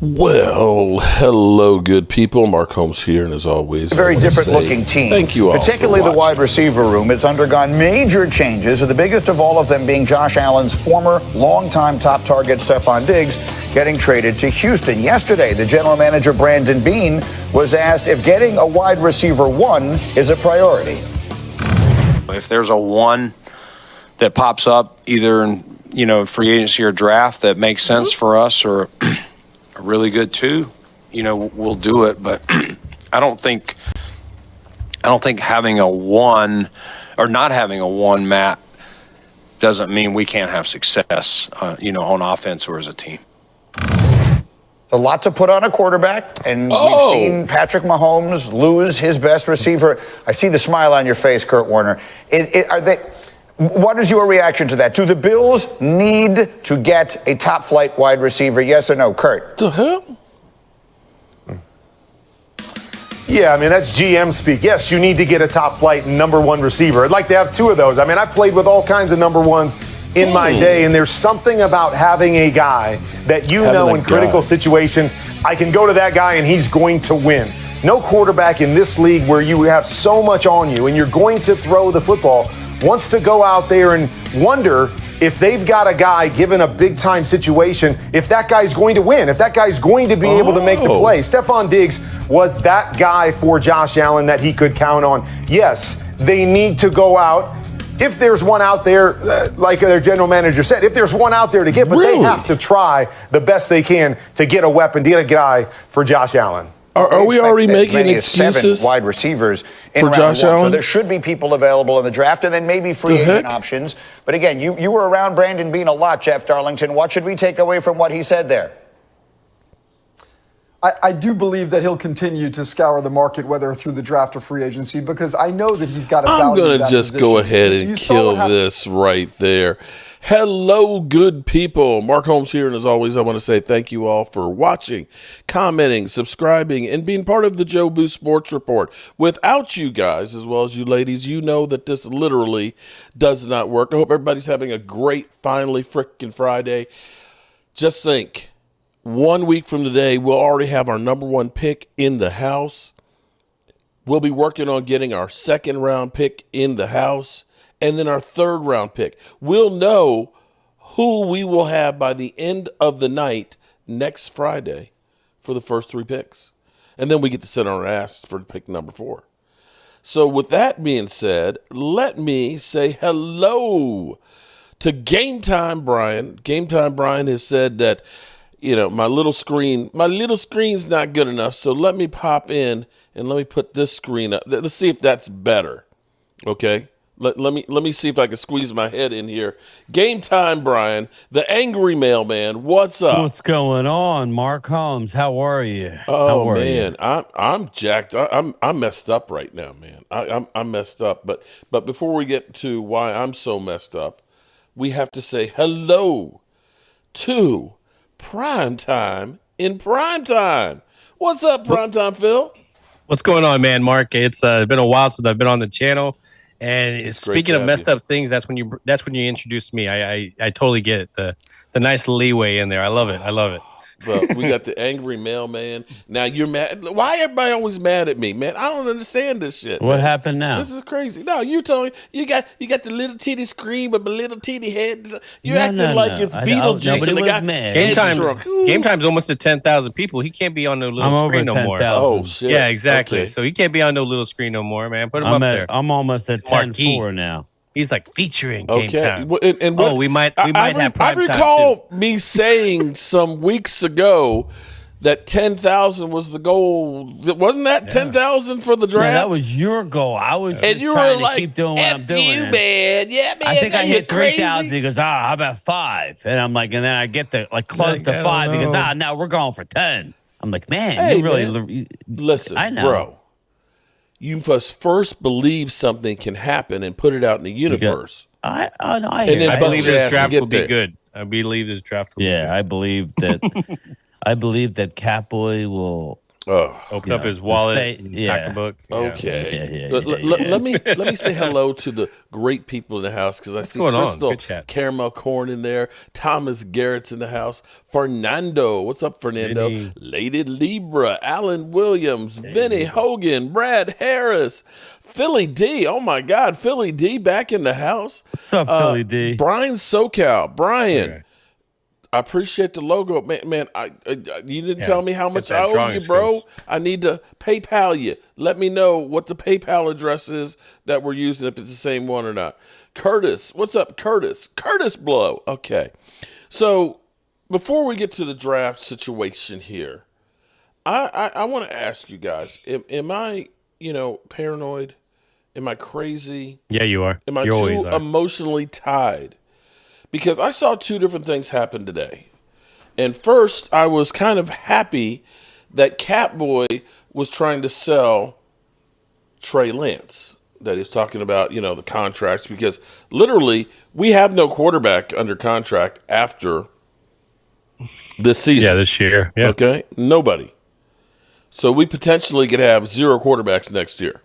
Well, hello, good people. Mark Holmes here, and as always, Very different-looking team. Thank you all. Particularly the wide receiver room. It's undergone major changes, the biggest of all of them being Josh Allen's former longtime top target, Stephon Diggs, getting traded to Houston. Yesterday, the general manager, Brandon Beane, was asked if getting a wide receiver one is a priority. If there's a one that pops up, either in free agency or draft that makes sense for us, or a really good two, we'll do it. But I don't think having a one or not having a one, Matt, doesn't mean we can't have success, on offense or as a team. A lot to put on a quarterback, and we've seen Patrick Mahomes lose his best receiver. I see the smile on your face, Kurt Warner. What is your reaction to that? Do the Bills need to get a top-flight wide receiver, yes or no? Kurt? The hell? Yeah, that's GM speak. Yes, you need to get a top-flight number one receiver. I'd like to have two of those. I played with all kinds of number ones in my day, and there's something about having a guy that in critical situations, I can go to that guy and he's going to win. No quarterback in this league where you have so much on you and you're going to throw the football wants to go out there and wonder if they've got a guy given a big-time situation, if that guy's going to win, if that guy's going to be able to make the play. Stephon Diggs was that guy for Josh Allen that he could count on. Yes, they need to go out. If there's one out there, like their general manager said, if there's one out there to get, but they have to try the best they can to get a weapon, to get a guy for Josh Allen. Are we already making excuses 7 wide receivers in for Josh Allen? Allen? So there should be people available in the draft, and then maybe free agent options. But again, you were around Brandon Beane a lot, Jeff Darlington. What should we take away from what he said there? I do believe that he'll continue to scour the market, whether through the draft or free agency, because I know that he's got a value. I'm going to just position. go ahead and kill this right there. Hello, good people. Mark Holmes here, and as always, I want to say thank you all for watching, commenting, subscribing, and being part of the Joe Boo Sports Report. Without you guys, as well as you ladies, you know that this literally does not work. I hope everybody's having a great, finally frickin' Friday. Just think, 1 week from today, we'll already have our number one pick in the house. We'll be working on getting our second round pick in the house. And then our third round pick. We'll know who we will have by the end of the night next Friday for the first 3 picks. And then we get to sit on our ass for pick number 4. So with that being said, let me say hello to Game Time Brian. Game Time Brian has said that, my little screen's not good enough. So let me pop in and let me put this screen up. Let's see if that's better. Okay? Let me see if I can squeeze my head in here. Game Time, Brian, the angry mailman. What's up? What's going on, Mark Holmes? How are you? Oh man, I'm jacked. I'm messed up right now, man. I'm messed up. But before we get to why I'm so messed up, we have to say hello to Prime Time in Prime Time. What's up, Prime Time, Phil? What's going on, man, Mark? It's been a while since I've been on the channel. And speaking of messed up things, that's when you introduced me. I totally get it. The nice leeway in there. I love it. Well, we got the angry mailman. Now you're mad. Why everybody always mad at me, man? I don't understand this shit. What happened now? This is crazy. No, you told me you got the little titty screen with the little titty head. You acting like it's Beetlejuice and the guy. Game Time's almost at 10,000 people. He can't be on no little screen no more. Oh shit. Yeah, exactly. Okay. So he can't be on no little screen no more, man. Put him up there. I'm almost at 10-4 now. He's like featuring Game Time. Well, and we might have prime time. I recall me saying some weeks ago that 10,000 was the goal. Wasn't that 10,000 for the draft? Yeah, that was your goal. I was just trying to keep doing what I'm doing. You, man. Yeah, man. I think I hit 3,000. He goes, how about 5? And I'm like, and then I get to close to 5. He goes, now we're going for 10. I'm like, man, you really listen, I know. Bro. You must first believe something can happen and put it out in the universe. I believe this draft will be good. I believe this draft will be good. I believe that I believe that Catboy will Open up his wallet, pocketbook. Okay. Let me say hello to the great people in the house, because I see Crystal Caramel Corn in there. Thomas Garrett's in the house. Fernando, what's up, Fernando? Vinny. Lady Libra, Alan Williams, Vinny Hogan, Brad Harris, Philly D. Oh my God, Philly D back in the house. What's up, Philly D? Brian SoCal, Brian. Okay. I appreciate the logo, man. You didn't tell me how much I owe you, bro. I need to PayPal you. Let me know what the PayPal address is that we're using, if it's the same one or not. Curtis, what's up, Curtis? Curtis Blow. Okay, so before we get to the draft situation here, I want to ask you guys: Am I, paranoid? Am I crazy? Yeah, you are. Am I too emotionally tied? Because I saw two different things happen today. And first, I was kind of happy that Catboy was trying to sell Trey Lance, that he was talking about, the contracts, because literally we have no quarterback under contract after this season. Yeah, this year. Yeah. Okay? Nobody. So we potentially could have 0 quarterbacks next year.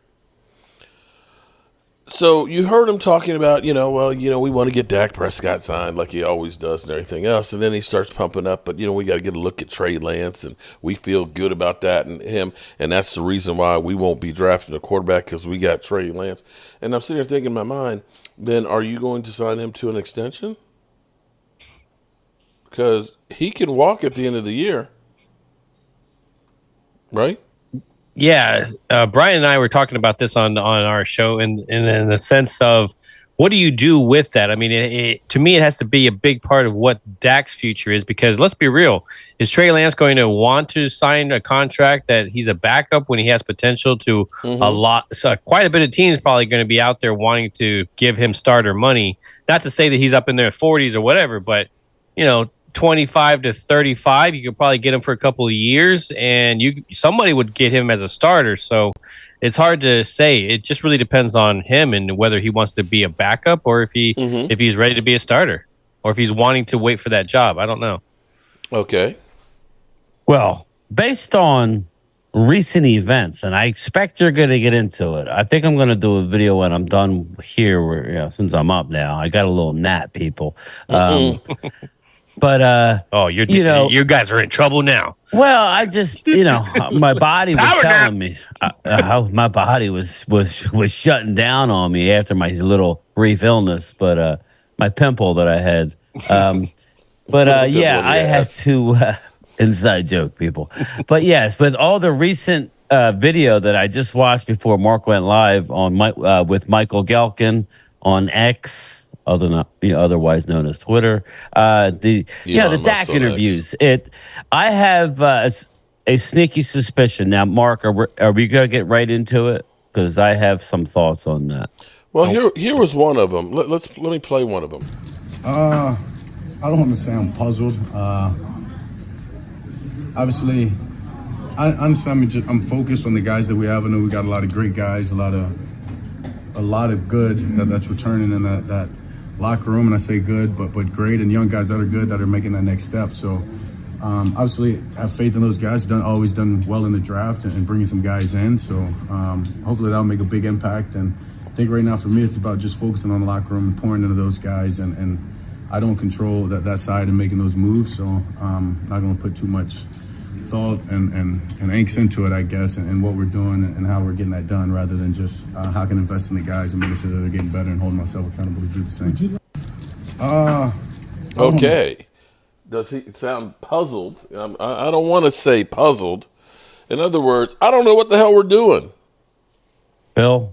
So you heard him talking about, we want to get Dak Prescott signed like he always does and everything else. And then he starts pumping up, but, we got to get a look at Trey Lance, and we feel good about that and him. And that's the reason why we won't be drafting a quarterback, because we got Trey Lance. And I'm sitting here thinking in my mind, then are you going to sign him to an extension? Because he can walk at the end of the year, right? Yeah, Brian and I were talking about this on our show, and in the sense of, what do you do with that? I mean, to me, it has to be a big part of what Dak's future is, because let's be real, is Trey Lance going to want to sign a contract that he's a backup when he has potential to quite a bit of teams probably going to be out there wanting to give him starter money? Not to say that he's up in their 40s or whatever, but 25 to 35, you could probably get him for a couple of years, and somebody would get him as a starter. So it's hard to say. It just really depends on him and whether he wants to be a backup, or if he's ready to be a starter, or if he's wanting to wait for that job. I don't know. Okay. Well, based on recent events, and I expect you're going to get into it. I think I'm going to do a video when I'm done here, where since I'm up now. I got a little nap, people. But you guys are in trouble now. Well, I just my body was telling me how my body was shutting down on me after my little brief illness, but my pimple that I had. I had to inside joke, people. But yes, but all the recent video that I just watched before Mark went live on with Michael Gelkin on X, otherwise known as Twitter. The Dak interviews. I have a sneaky suspicion. Now, Mark, are we going to get right into it? Because I have some thoughts on that. Well, here was one of them. Let me play one of them. I don't want to say I'm puzzled. Obviously, I'm focused on the guys that we have. I know we got a lot of great guys, a lot of good that's returning in that locker room, and I say good, but great, and young guys that are good, that are making that next step. So obviously have faith in those guys. Always done well in the draft and bringing some guys in. So hopefully that'll make a big impact. And I think right now for me, it's about just focusing on the locker room and pouring into those guys. And I don't control that side and making those moves. So I'm not going to put too much thought and angst into it, I guess, and what we're doing and how we're getting that done, rather than just how I can invest in the guys and make sure that they're getting better and holding myself accountable to do the same. Okay. Does he sound puzzled? I don't want to say puzzled. In other words, I don't know what the hell we're doing. Bill?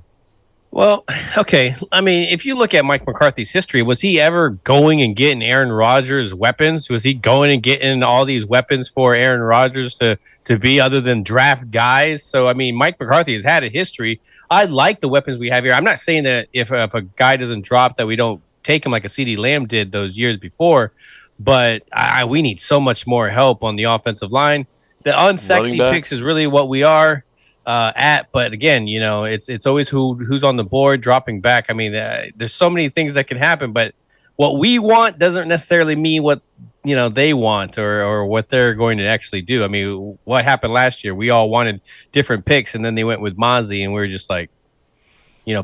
Well, okay. I mean, if you look at Mike McCarthy's history, was he ever going and getting Aaron Rodgers weapons? Was he going and getting all these weapons for Aaron Rodgers to be, other than draft guys? So, I mean, Mike McCarthy has had a history. I like the weapons we have here. I'm not saying that if a guy doesn't drop that we don't take him like a CeeDee Lamb did those years before, but we need so much more help on the offensive line. The unsexy picks is really what we are. But again, it's always who's on the board dropping back. I mean, there's so many things that can happen, but what we want doesn't necessarily mean what they want or what they're going to actually do. I mean, what happened last year? We all wanted different picks, and then they went with Mozzie, and we were just like,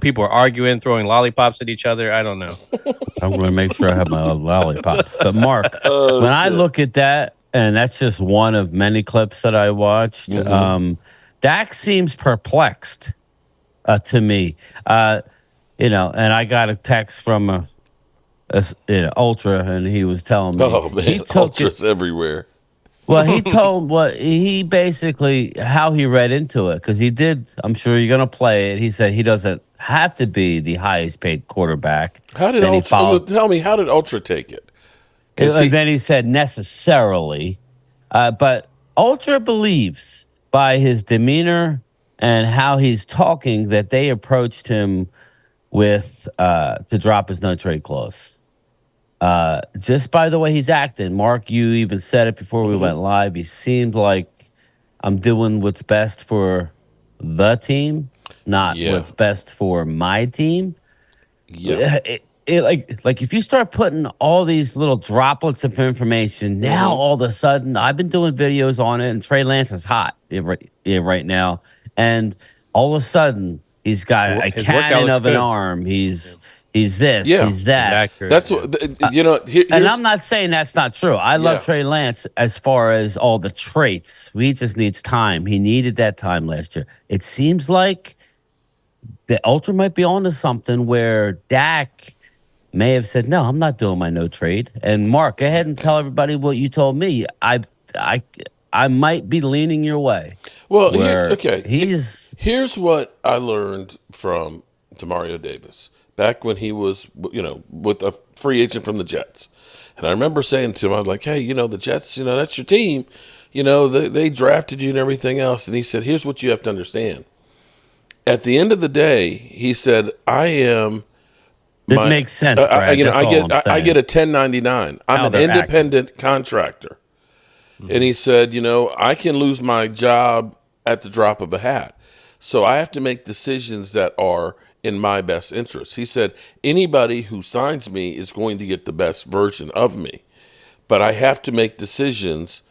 people were arguing, throwing lollipops at each other. I don't know. I'm going to make sure I have my lollipops. But Mark, when I look at that, and that's just one of many clips that I watched, Dak seems perplexed to me. And I got a text from a Ultra, and he was telling me, Oh man, he took ultras everywhere. Well, he told he basically how he read into it, because he did. I'm sure you're going to play it. He said he doesn't have to be the highest paid quarterback. How did Ultra? Tell me, how did Ultra take it? And then he said necessarily, but Ultra believes by his demeanor and how he's talking that they approached him with to drop his no trade clause. Just by the way he's acting. Mark, you even said it before we went live. He seemed like, I'm doing what's best for the team, not what's best for my team. Yeah. Like if you start putting all these little droplets of information, now all of a sudden, I've been doing videos on it, and Trey Lance is hot right now, and all of a sudden he's got a cannon of an arm. He's this, he's that. That's what and I'm not saying that's not true. I love Trey Lance as far as all the traits. He just needs time. He needed that time last year. It seems like the Ultra might be onto something where Dak may have said, "No, I'm not doing my no trade." And Mark, go ahead and tell everybody what you told me. I might be leaning your way. Well, here's what I learned from Demario Davis back when he was, with a free agent from the Jets. And I remember saying to him, I was like, hey, the Jets, that's your team. They drafted you and everything else. And he said, here's what you have to understand. At the end of the day, he said, it makes sense, Brad. I get a 1099. I'm an independent contractor. And he said, I can lose my job at the drop of a hat. So I have to make decisions that are in my best interest. He said, anybody who signs me is going to get the best version of me, but I have to make decisions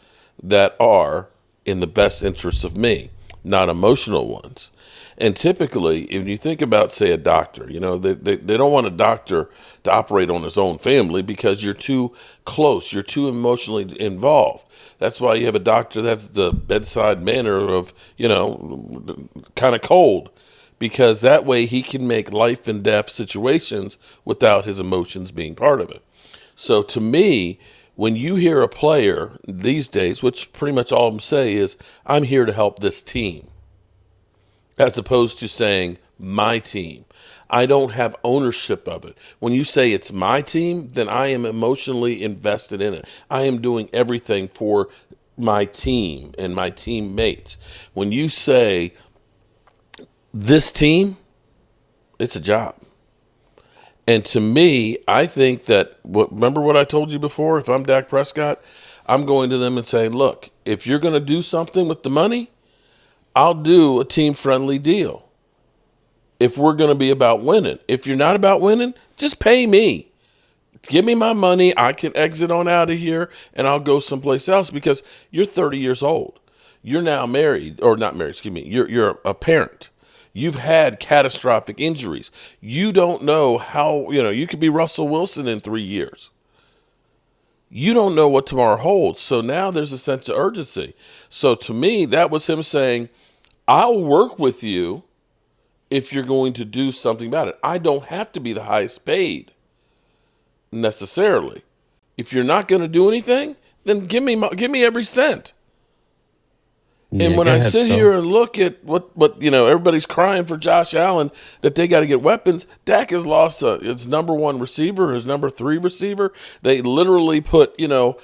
that are in the best interest of me, not emotional ones. And typically, if you think about, say, a doctor, they don't want a doctor to operate on his own family because you're too close, you're too emotionally involved. That's why you have a doctor that's the bedside manner of, kind of cold, because that way he can make life and death situations without his emotions being part of it. So to me, when you hear a player these days, which pretty much all of them say is, I'm here to help this team, as opposed to saying my team. I don't have ownership of it. When you say it's my team, then I am emotionally invested in it. I am doing everything for my team and my teammates. When you say this team, it's a job. And to me, I think that, remember what I told you before? If I'm Dak Prescott, I'm going to them and saying, look, if you're going to do something with the money, I'll do a team-friendly deal. If we're going to be about winning. If you're not about winning, just pay me. Give me my money. I can exit on out of here, and I'll go someplace else, because you're 30 years old. You're now married, or not married, excuse me. You're a parent. You've had catastrophic injuries. You don't know how, you could be Russell Wilson in 3 years. You don't know what tomorrow holds. So now there's a sense of urgency. So to me, that was him saying, I'll work with you if you're going to do something about it. I don't have to be the highest paid necessarily. If you're not going to do anything, then give me every cent. And when I sit here and look at what everybody's crying for Josh Allen, that they got to get weapons. Dak has lost his number one receiver, his number 3 receiver. They literally put no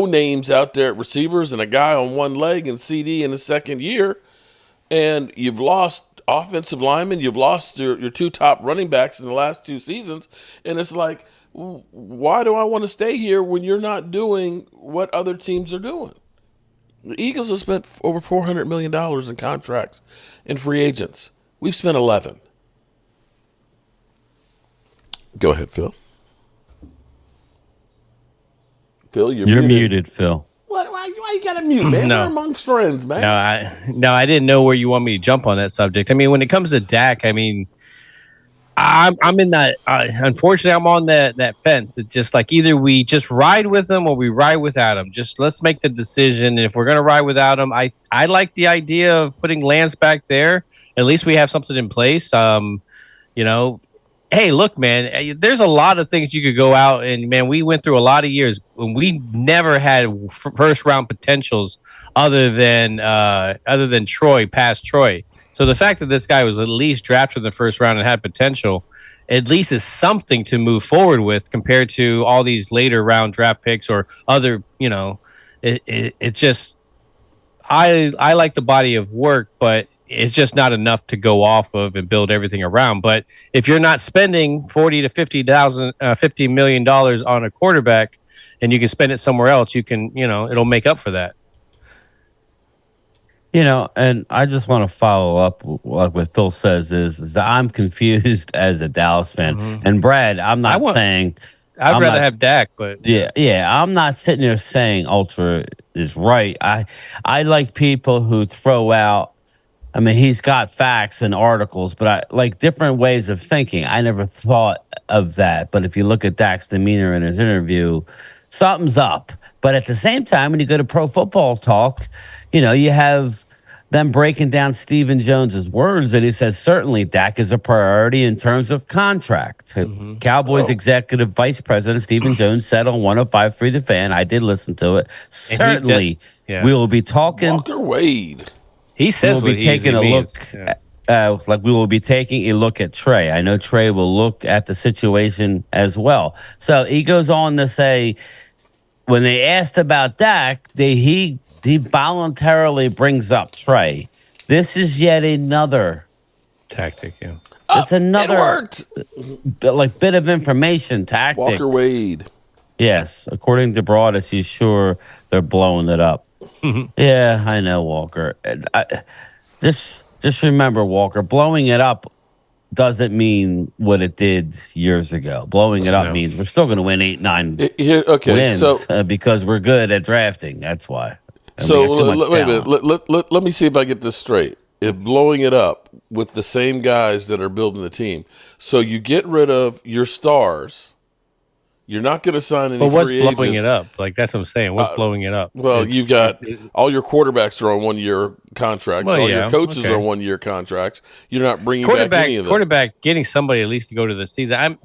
names out there at receivers and a guy on one leg and CD in his second year. And you've lost offensive linemen. You've lost your 2 top running backs in the last 2 seasons. And it's like, why do I want to stay here when you're not doing what other teams are doing? The Eagles have spent over $400 million in contracts and free agents. We've spent 11. Go ahead, Phil. Phil, You're muted, Phil. What? Why you got to mute, man? No. We're amongst friends, man. I didn't know where you want me to jump on that subject. I mean, when it comes to Dak, I mean, I'm in that. Unfortunately, I'm on that fence. It's just like either we just ride with him or we ride without him. Just let's make the decision. And if we're gonna ride without him, I like the idea of putting Lance back there. At least we have something in place. You know, hey, look, man, there's a lot of things you could go out and, man, we went through a lot of years when we never had first round potentials other than Troy, past Troy. So the fact that this guy was at least drafted in the first round and had potential, at least is something to move forward with compared to all these later round draft picks or other, it just, I like the body of work, but it's just not enough to go off of and build everything around. But if you're not spending $50 million on a quarterback, and you can spend it somewhere else, you can, it'll make up for that. And I just want to follow up like what Phil says is that I'm confused as a Dallas fan. Mm-hmm. And Brad, I'm not saying I'd rather have Dak, but yeah, I'm not sitting there saying Ultra is right. I like people who throw out. I mean, he's got facts and articles, but I like different ways of thinking. I never thought of that. But if you look at Dak's demeanor in his interview, something's up. But at the same time, when you go to Pro Football Talk, you have them breaking down Stephen Jones's words, and he says certainly Dak is a priority in terms of contract. Mm-hmm. Cowboys executive vice president Stephen Jones said on 105.3 The Fan, I did listen to it, certainly we will be talking. Walker Wade. He says we'll be taking a look. Like we will be taking a look at Trey. I know Trey will look at the situation as well. So he goes on to say, when they asked about Dak, he voluntarily brings up Trey. This is yet another tactic. Yeah, it's another it worked. Bit of information tactic. Walker Wade. Yes, according to Broadus, he's sure they're blowing it up. Yeah, I know, Walker. Just remember, Walker, blowing it up doesn't mean what it did years ago. Blowing it up means we're still going to win 8-9 wins because we're good at drafting. That's why. And so wait a minute. Let me see if I get this straight. If blowing it up with the same guys that are building the team, so you get rid of your stars. You're not going to sign any free agents. What's blowing it up? Like, that's what I'm saying. What's blowing it up? Well, you've got all your quarterbacks are on 1-year contracts. Well, all your coaches are on 1-year contracts. You're not bringing back any of them. Quarterback, getting somebody at least to go to the season.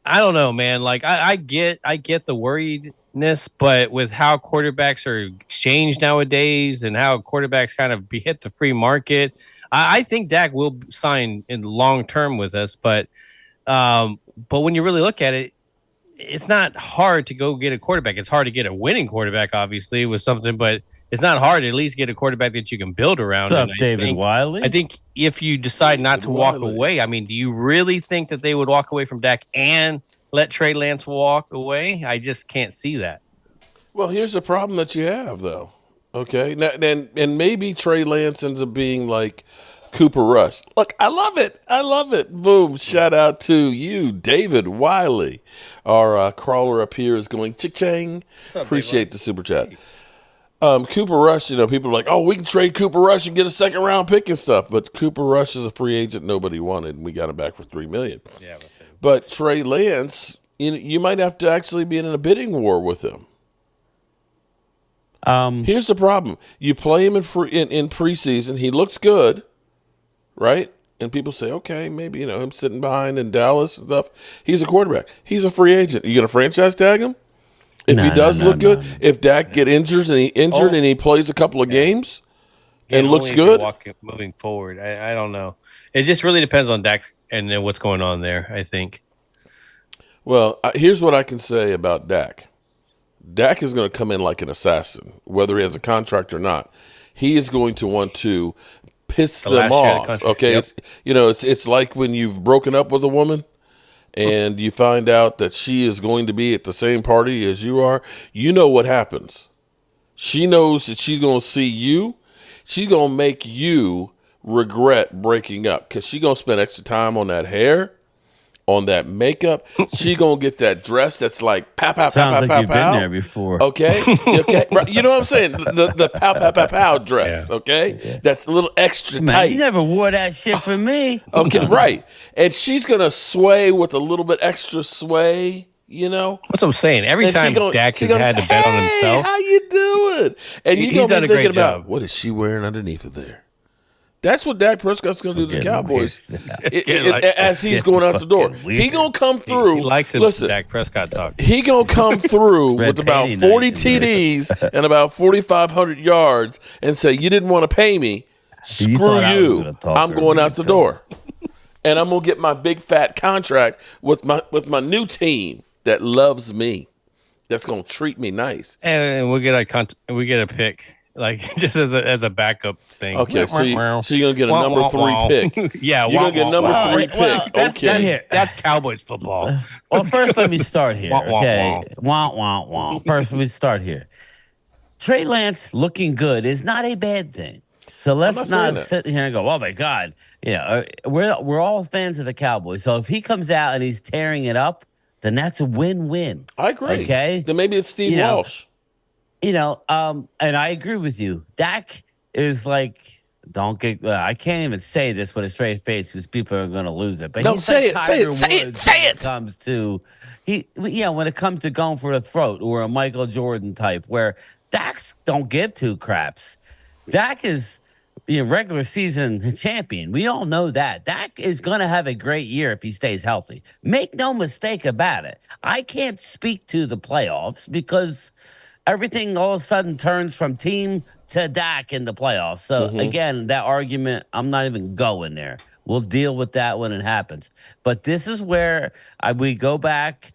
I don't know, man. Like, I get the worriedness, but with how quarterbacks are exchanged nowadays and how quarterbacks kind of hit the free market, I think Dak will sign in long term with us. But when you really look at it, it's not hard to go get a quarterback. It's hard to get a winning quarterback, obviously, with something, but it's not hard to at least get a quarterback that you can build around. What's up, David Wiley? I think if you decide not to walk away, I mean, do you really think that they would walk away from Dak and let Trey Lance walk away? I just can't see that. Well, here's the problem that you have, though. Okay, now, and maybe Trey Lance ends up being like Cooper Rush. Look, I love it. I love it. Boom. Shout out to you, David Wiley. Our crawler up here is going cha-ching. Appreciate the super chat. Cooper Rush, people are like, oh, we can trade Cooper Rush and get a second-round pick and stuff. But Cooper Rush is a free agent nobody wanted, and we got him back for $3 million. Yeah, but Trey Lance, you might have to actually be in a bidding war with him. Here's the problem. You play him in preseason. He looks good. Right? And people say, okay, maybe, him sitting behind in Dallas and stuff. He's a quarterback. He's a free agent. Are you going to franchise tag him? If he does look good, if Dak get injured and he plays a couple of games and looks good. Moving forward, I don't know. It just really depends on Dak and what's going on there, I think. Well, here's what I can say about Dak. Dak is going to come in like an assassin, whether he has a contract or not. He is going to want to piss them off. Okay, yep. It's like when you've broken up with a woman and you find out that she is going to be at the same party as you are. You know what happens. She knows that she's going to see you. She's going to make you regret breaking up because she's going to spend extra time on that hair on that makeup. She gonna get that dress that's like pow pow pow Sounds pow like pow you've pow. been there before. Okay, okay, right. You know what I'm saying? The pow pow pow pow dress. Yeah. Okay, that's a little extra Man, tight. you never wore that shit for me. Okay, right. And she's gonna sway with a little bit extra sway. You know. That's what I'm saying. Every And time Dak has had to bet on himself, how you doing? And He's you're gonna done be a great thinking about job. what is she wearing underneath of there? That's what Dak Prescott's going to do to the Cowboys as he's going out the door. He going to come through. he likes it. Listen, Dak Prescott talk. he going to come through Red with about panty 40 night in there. TDs and about 4,500 yards and say, you didn't want to pay me. You Screw thought I was you. gonna talk I'm her going out into the door. And I'm going to get my big fat contract with my new team that loves me. That's going to treat me nice. And we get a pick, like just as a backup thing. Okay, so you're going to get a number 3 pick. Yeah, You're going to get a number 3 pick. well, Okay. That's Cowboys football. Well, first let me start here. Wah, wah, Okay, wah. First, let me start here. Trey Lance looking good is not a bad thing. So let's not not saying sit here and go, "Oh my God!" We're all fans of the Cowboys. So if he comes out and he's tearing it up, then that's a win-win. I agree. Okay, Then maybe it's Steve Walsh. and I agree with you. Dak is like, don't get. I can't even say this with a straight face because people are going to lose it. But No, he's say like it, Tiger say it, Woods say when it. Comes to when it comes to going for the throat or a Michael Jordan type, where Dak's don't give two craps. Dak is regular season champion. We all know that. Dak is going to have a great year if he stays healthy. Make no mistake about it. I can't speak to the playoffs because everything all of a sudden turns from team to Dak in the playoffs. So, again, that argument, I'm not even going there. We'll deal with that when it happens. But this is where we go back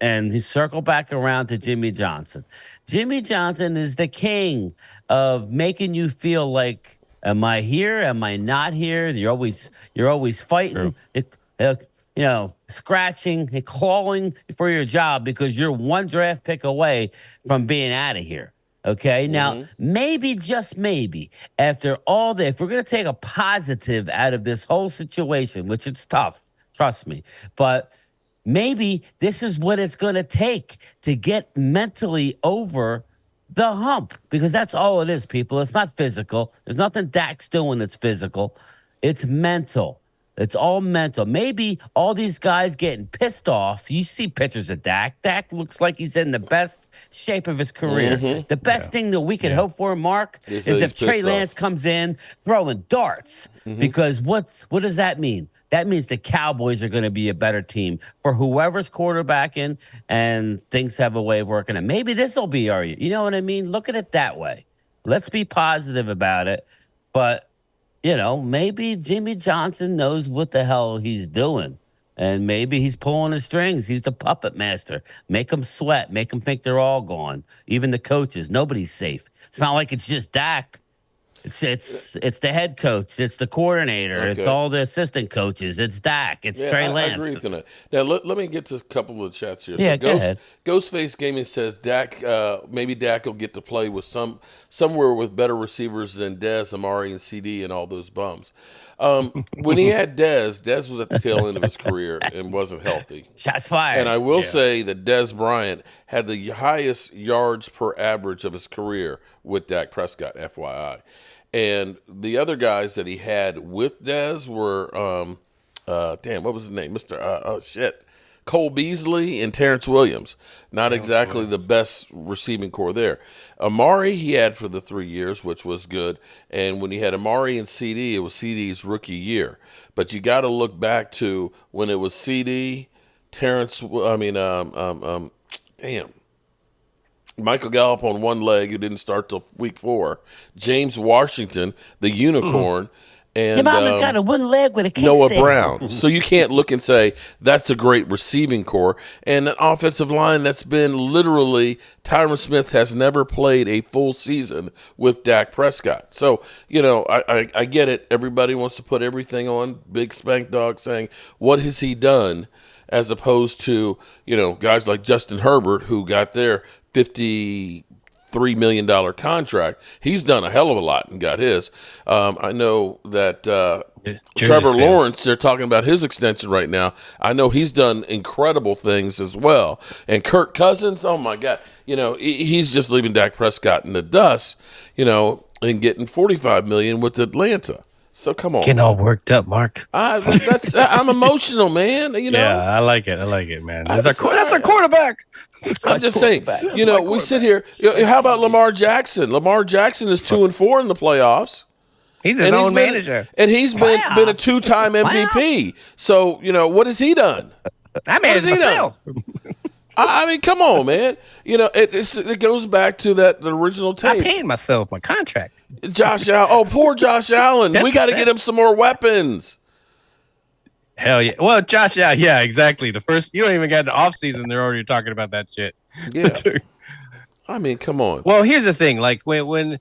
and he circle back around to Jimmy Johnson. Jimmy Johnson is the king of making you feel like, am I here? Am I not here? You're always fighting, scratching and clawing for your job because you're one draft pick away from being out of here. Okay. Now, maybe, just maybe, after all that, if we're going to take a positive out of this whole situation, which it's tough, trust me, but maybe this is what it's going to take to get mentally over the hump, because that's all it is, people. It's not physical. There's nothing Dak's doing that's physical. It's mental. It's all mental. Maybe all these guys getting pissed off. You see pictures of Dak. Dak looks like he's in the best shape of his career. The best thing that we could hope for, Mark, is if Trey Lance comes in throwing darts. Because what does that mean? That means the Cowboys are going to be a better team for whoever's quarterbacking, and things have a way of working. And maybe this will be our year. You know what I mean? Look at it that way. Let's be positive about it. But maybe Jimmy Johnson knows what the hell he's doing. And maybe he's pulling the strings. He's the puppet master. Make them sweat. Make them think they're all gone. Even the coaches. Nobody's safe. It's not like it's just Dak. It's the head coach. It's the coordinator. Okay. It's all the assistant coaches. It's Dak. It's Trey Lance. I agree with that. Now, let me get to a couple of chats here. Yeah, go ahead. Ghostface Gaming says maybe Dak will get to play with somewhere with better receivers than Dez, Amari, and CD and all those bums. When he had Dez was at the tail end of his career and wasn't healthy. Shots fired. And I will say that Dez Bryant had the highest yards per average of his career with Dak Prescott, FYI. And the other guys that he had with Dez were, what was his name? Cole Beasley and Terrence Williams. Not exactly the best receiving core there. Amari he had for the 3 years, which was good. And when he had Amari and CD, it was CD's rookie year. But you got to look back to when it was CD, Michael Gallup on one leg, who didn't start till week 4. James Washington, the unicorn, and your mama's got a one leg with a kickstand. Noah Brown. So you can't look and say that's a great receiving core. And an offensive line that's been literally, Tyron Smith has never played a full season with Dak Prescott. So, I get it. Everybody wants to put everything on Big Spank Dog saying, what has he done? As opposed to, guys like Justin Herbert, who got their 53 $3 million contract. He's done a hell of a lot and got his. I know that Trevor Lawrence, they're talking about his extension right now. I know he's done incredible things as well. And Kirk Cousins, oh my God, he's just leaving Dak Prescott in the dust, and getting $45 million with Atlanta. So come on, getting all worked up, Mark. I'm emotional, man. Yeah, I like it, man. That's our quarterback. I'm just saying. We sit here. How about Lamar Jackson? Lamar Jackson is 2-4 in the playoffs. He's his own manager, and he's been a 2-time MVP. So what has he done? I managed myself. I mean, come on, man. It goes back to the original tape. I paid myself my contract. Josh Allen. Oh, poor Josh Allen. We got to get him some more weapons. Hell yeah. Well, Josh, yeah, exactly. The first, you don't even get the offseason, they're already talking about that shit. Yeah. I mean, come on. Well, here's the thing. Like, when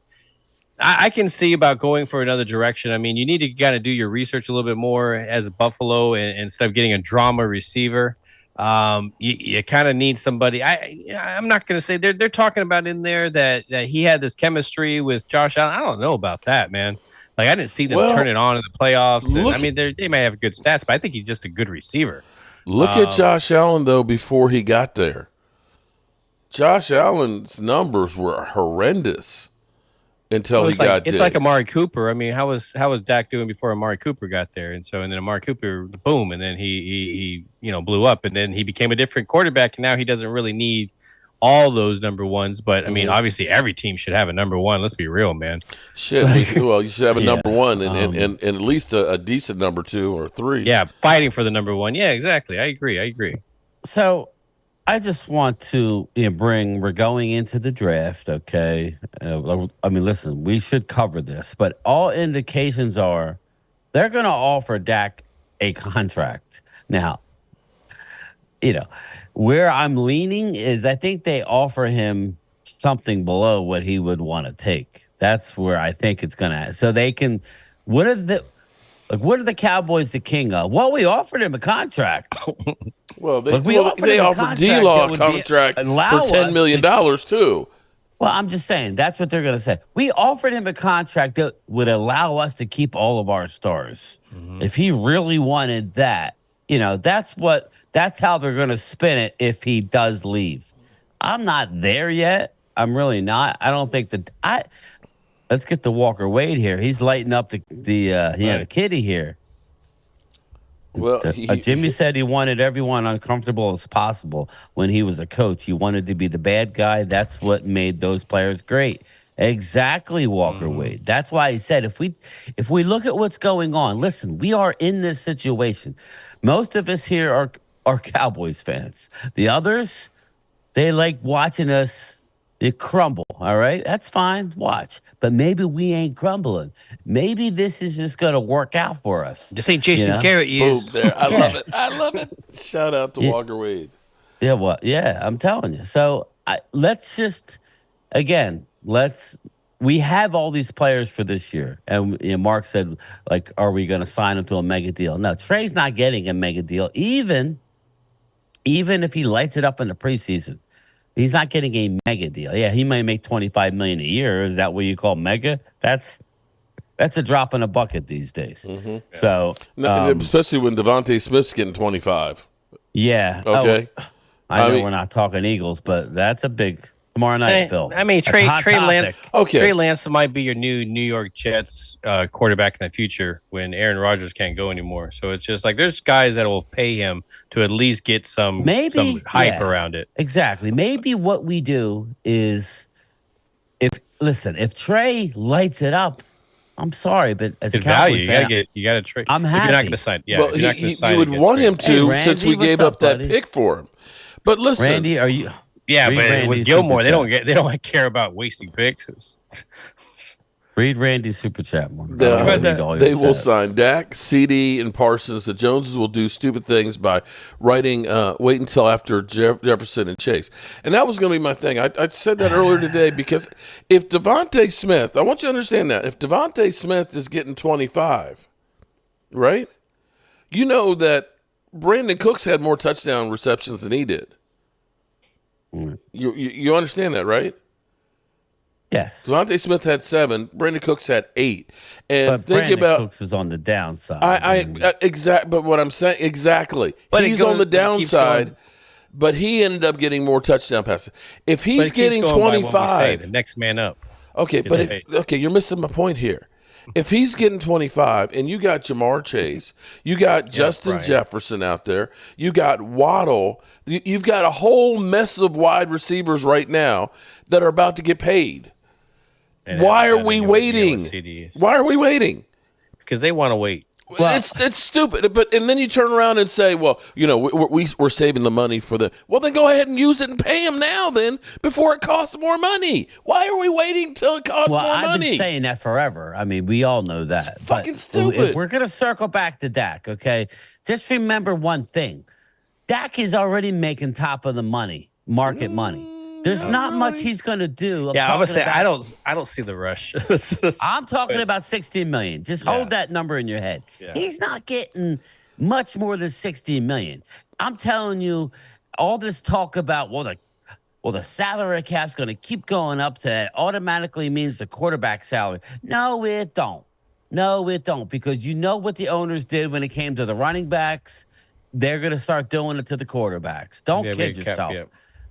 I can see about going for another direction. I mean, you need to kind of do your research a little bit more as Buffalo, and instead of getting a drama receiver. You kind of need somebody. I'm not going to say they're talking about in there that he had this chemistry with Josh Allen. I don't know about that, man. Like, I didn't see them turn it on in the playoffs. And, I mean, they may have good stats, but I think he's just a good receiver. Look at Josh Allen, though, before he got there. Josh Allen's numbers were horrendous until he got there. It's like Amari Cooper. I mean, how was Dak doing before Amari Cooper got there? And then Amari Cooper, boom, and then he blew up, and then he became a different quarterback, and now he doesn't really need all those number ones. But I mean, obviously, every team should have a number one. Let's be real, man. Well, you should have a number one and at least a decent number 2 or 3. Yeah, fighting for the number one. Yeah, exactly. I agree. So I just want to we're going into the draft, okay? I mean, listen, we should cover this, but all indications are they're going to offer Dak a contract. Now, where I'm leaning is I think they offer him something below what he would want to take. That's where I think it's going to. So they can. What are the Cowboys the king of? Well, we offered him a contract. Well, they offered D-Law a contract for $10 million too. Well, I'm just saying that's what they're going to say. We offered him a contract that would allow us to keep all of our stars. Mm-hmm. If he really wanted that, that's how they're going to spin it if he does leave. I'm not there yet. I'm really not. I don't think that let's get to Walker Wade here. He's lighting up the kitty here. Well, Jimmy said he wanted everyone uncomfortable as possible when he was a coach. He wanted to be the bad guy. That's what made those players great. Exactly, Walker Wade. That's why he said if we look at what's going on, listen, we are in this situation. Most of us here are Cowboys fans. The others, they like watching us crumble, all right? That's fine. Watch. But maybe we ain't crumbling. Maybe this is just going to work out for us. This ain't Jason Garrett years. Boom, there. I love it. Shout out to Walker Wade. Yeah, well, yeah, I'm telling you. So let's just, again, we have all these players for this year. And Mark said, like, are we going to sign him to a mega deal? No, Trey's not getting a mega deal, even if he lights it up in the preseason. He's not getting a mega deal. Yeah, he might make $25 million a year. Is that what you call mega? That's a drop in a bucket these days. Mm-hmm. So, especially when Devontae Smith's getting 25. Yeah. Okay. I know we're not talking Eagles, but that's a big tomorrow night, Phil. I mean, Trey Lance. Okay. Trey Lance might be your new New York Jets quarterback in the future when Aaron Rodgers can't go anymore. So it's just like there's guys that will pay him to at least get some hype around it. Exactly. Maybe what we do is if Trey lights it up, I'm sorry, but as a Cowboy fan, you got to trade. I'm happy. You're not going to sign. Yeah, well, you would want him to since we gave up that pick for him. But listen, Randy, are you? Yeah, but with Gilmore, they don't care about wasting picks. Read Randy's super chat more. They will sign Dak, CD, and Parsons. The Joneses will do stupid things by writing, wait until after Jefferson and Chase. And that was going to be my thing. I said that earlier today because if Devontae Smith, I want you to understand that, if Devontae Smith is getting 25, right, you know that Brandon Cooks had more touchdown receptions than he did. You understand that, right? Yes. Devontae Smith had 7. Brandon Cooks had 8. And But think Brandon about Cooks is on the downside. but what I'm saying exactly. But He's on the downside, going, but he ended up getting more touchdown passes. If he's getting going by what we say, 25, the next man up. okay, but you're missing my point here. If he's getting 25 and you got Jamar Chase, you got Justin Jefferson out there, you got Waddle, you've got a whole mess of wide receivers right now that are about to get paid. Why are we waiting? Why are we waiting? Because they want to wait. Well, it's stupid, and then you turn around and say, "Well, we're saving the money for the." Well, then go ahead and use it and pay them now, then before it costs more money. Why are we waiting till it costs more money? I've been saying that forever. I mean, we all know that. It's fucking stupid. If we're gonna circle back to Dak, okay, just remember one thing: Dak is already making top of the market money. There's not much he's going to do. I would say I don't see the rush. I'm talking about 16 million. Just hold that number in your head. Yeah. He's not getting much more than 16 million. I'm telling you, all this talk about the salary cap's going to keep going up to that automatically means the quarterback salary. No, it don't. No, it don't, because you know what the owners did when it came to the running backs. They're going to start doing it to the quarterbacks. Don't kid yourself.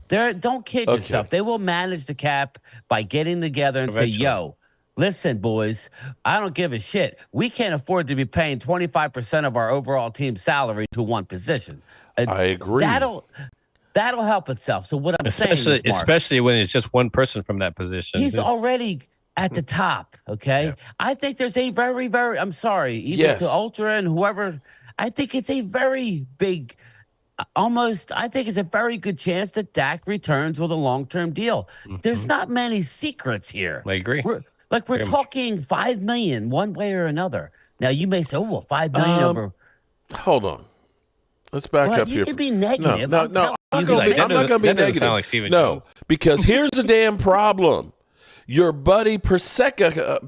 Don't kid yourself. They will manage the cap by getting together and say, yo, listen, boys, I don't give a shit. We can't afford to be paying 25% of our overall team salary to one position. I agree. That'll help itself. So what I'm saying is, Mark, especially when it's just one person from that position. He's already at the top, okay? Yeah. I think there's a very, very, I'm sorry, either to Ultra and whoever, I think it's a very big... I think it's a very good chance that Dak returns with a long-term deal. There's not many secrets here. I agree. We're talking $5 million one way or another. Now, you may say, $5 million over. Hold on. Let's back up here. You can be negative. No, I'm not going to be negative. Sound like Steven no, Jones. because here's the damn problem. Your buddy Persicka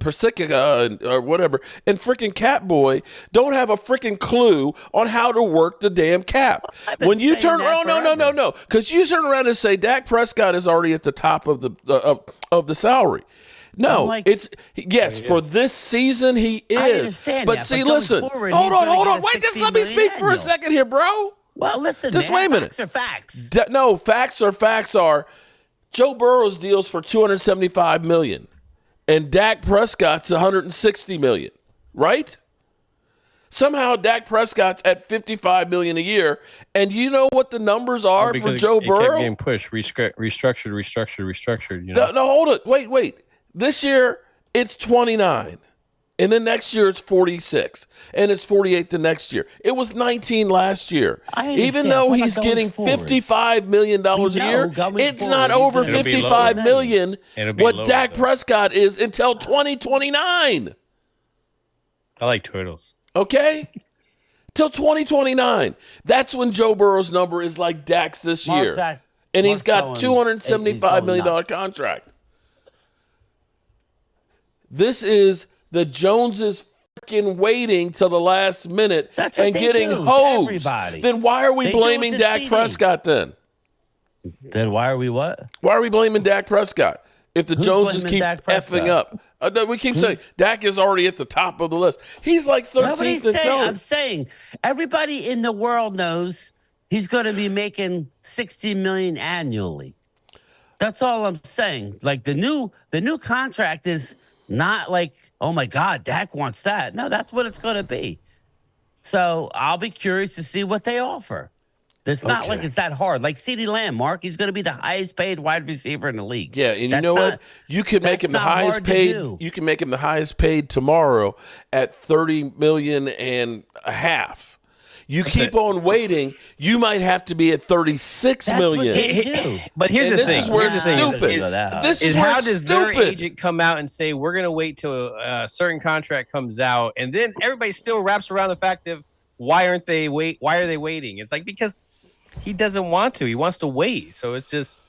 or whatever, and freaking Catboy don't have a freaking clue on how to work the damn cap. When you turn around, no, because you turn around and say Dak Prescott is already at the top of the salary. No, for this season he is. I understand but that, see, but listen, hold on. Wait, just let me speak for a second here, bro. Well, listen, just wait a minute. Facts are facts. Facts are. Joe Burrow's deal's for $275 million, and Dak Prescott's $160 million, right? Somehow Dak Prescott's at $55 million a year, and you know what the numbers are for Joe Burrow? Kept getting pushed, restructured. You know? No, hold it. Wait. This year it's 29. And then next year it's 46, and it's 48 the next year. It was 19 last year. Even though he's getting $55 million a year, it's not over $55 million what Dak Prescott is until 2029. I like turtles. Okay? Till 2029. That's when Joe Burrow's number is like Dak's this year. And he's got $275 million contract. This is... The Joneses freaking waiting till the last minute and getting hosed. Then why are we blaming Dak Prescott then? Then why are we what? Why are we blaming Dak Prescott if the Joneses keep effing up? We keep saying Dak is already at the top of the list. He's like 13th and so. I'm saying everybody in the world knows he's going to be making $60 million annually. That's all I'm saying. Like the new contract is not like, oh my God, Dak wants that. No, that's what it's going to be. So I'll be curious to see what they offer. It's not like it's that hard. Like CeeDee Lamb, Mark, he's going to be the highest paid wide receiver in the league. Yeah, and you know what? You can make him the highest paid. You can make him the highest paid tomorrow at $30 million and a half. You keep on waiting, you might have to be at $36 million. What they do. But here's the thing. This is where it's stupid. This is where how it's does stupid. their agent come out and say, we're going to wait till a certain contract comes out, and then everybody still wraps around the fact of why are they waiting? It's like because he doesn't want to. He wants to wait. So it's just,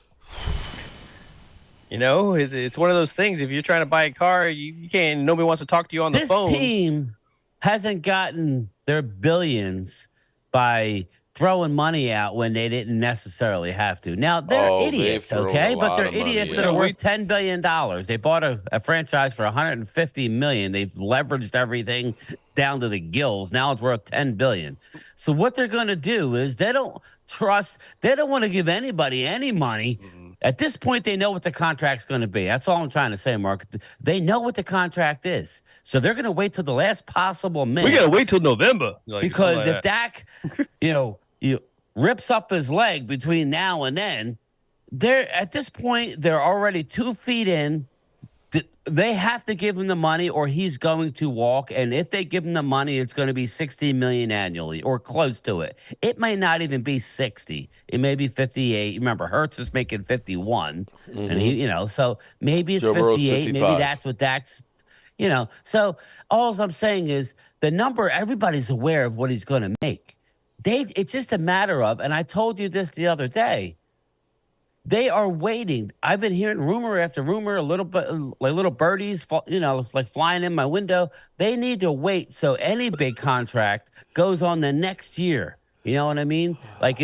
it's one of those things. If you're trying to buy a car, you can't. Nobody wants to talk to you on the phone. This team hasn't gotten their billions by throwing money out when they didn't necessarily have to. Now they're Oh, they've idiots, thrown okay? a But lot they're of money idiots that out. are worth $10 billion. They bought a franchise for $150 million. They've leveraged everything down to the gills. Now it's worth $10 billion. So what they're going to do is they don't want to give anybody any money. At this point, they know what the contract's going to be. That's all I'm trying to say, Mark. They know what the contract is. So they're going to wait till the last possible minute. We gotta wait till November Because if Dak, rips up his leg between now and then, at this point they're already 2 feet in. They have to give him the money, or he's going to walk. And if they give him the money, it's going to be $60 million annually, or close to it. It may not even be 60. It may be 58. Remember, Hurts is making 51, and he, so maybe it's Joe Burrow's 58. Maybe 55. that's what Dak's. So all I'm saying is the number. Everybody's aware of what he's going to make. It's just a matter of, and I told you this the other day. They are waiting. I've been hearing rumor after rumor, a little bit like little birdies, like flying in my window. They need to wait so any big contract goes on the next year. You know what I mean? Like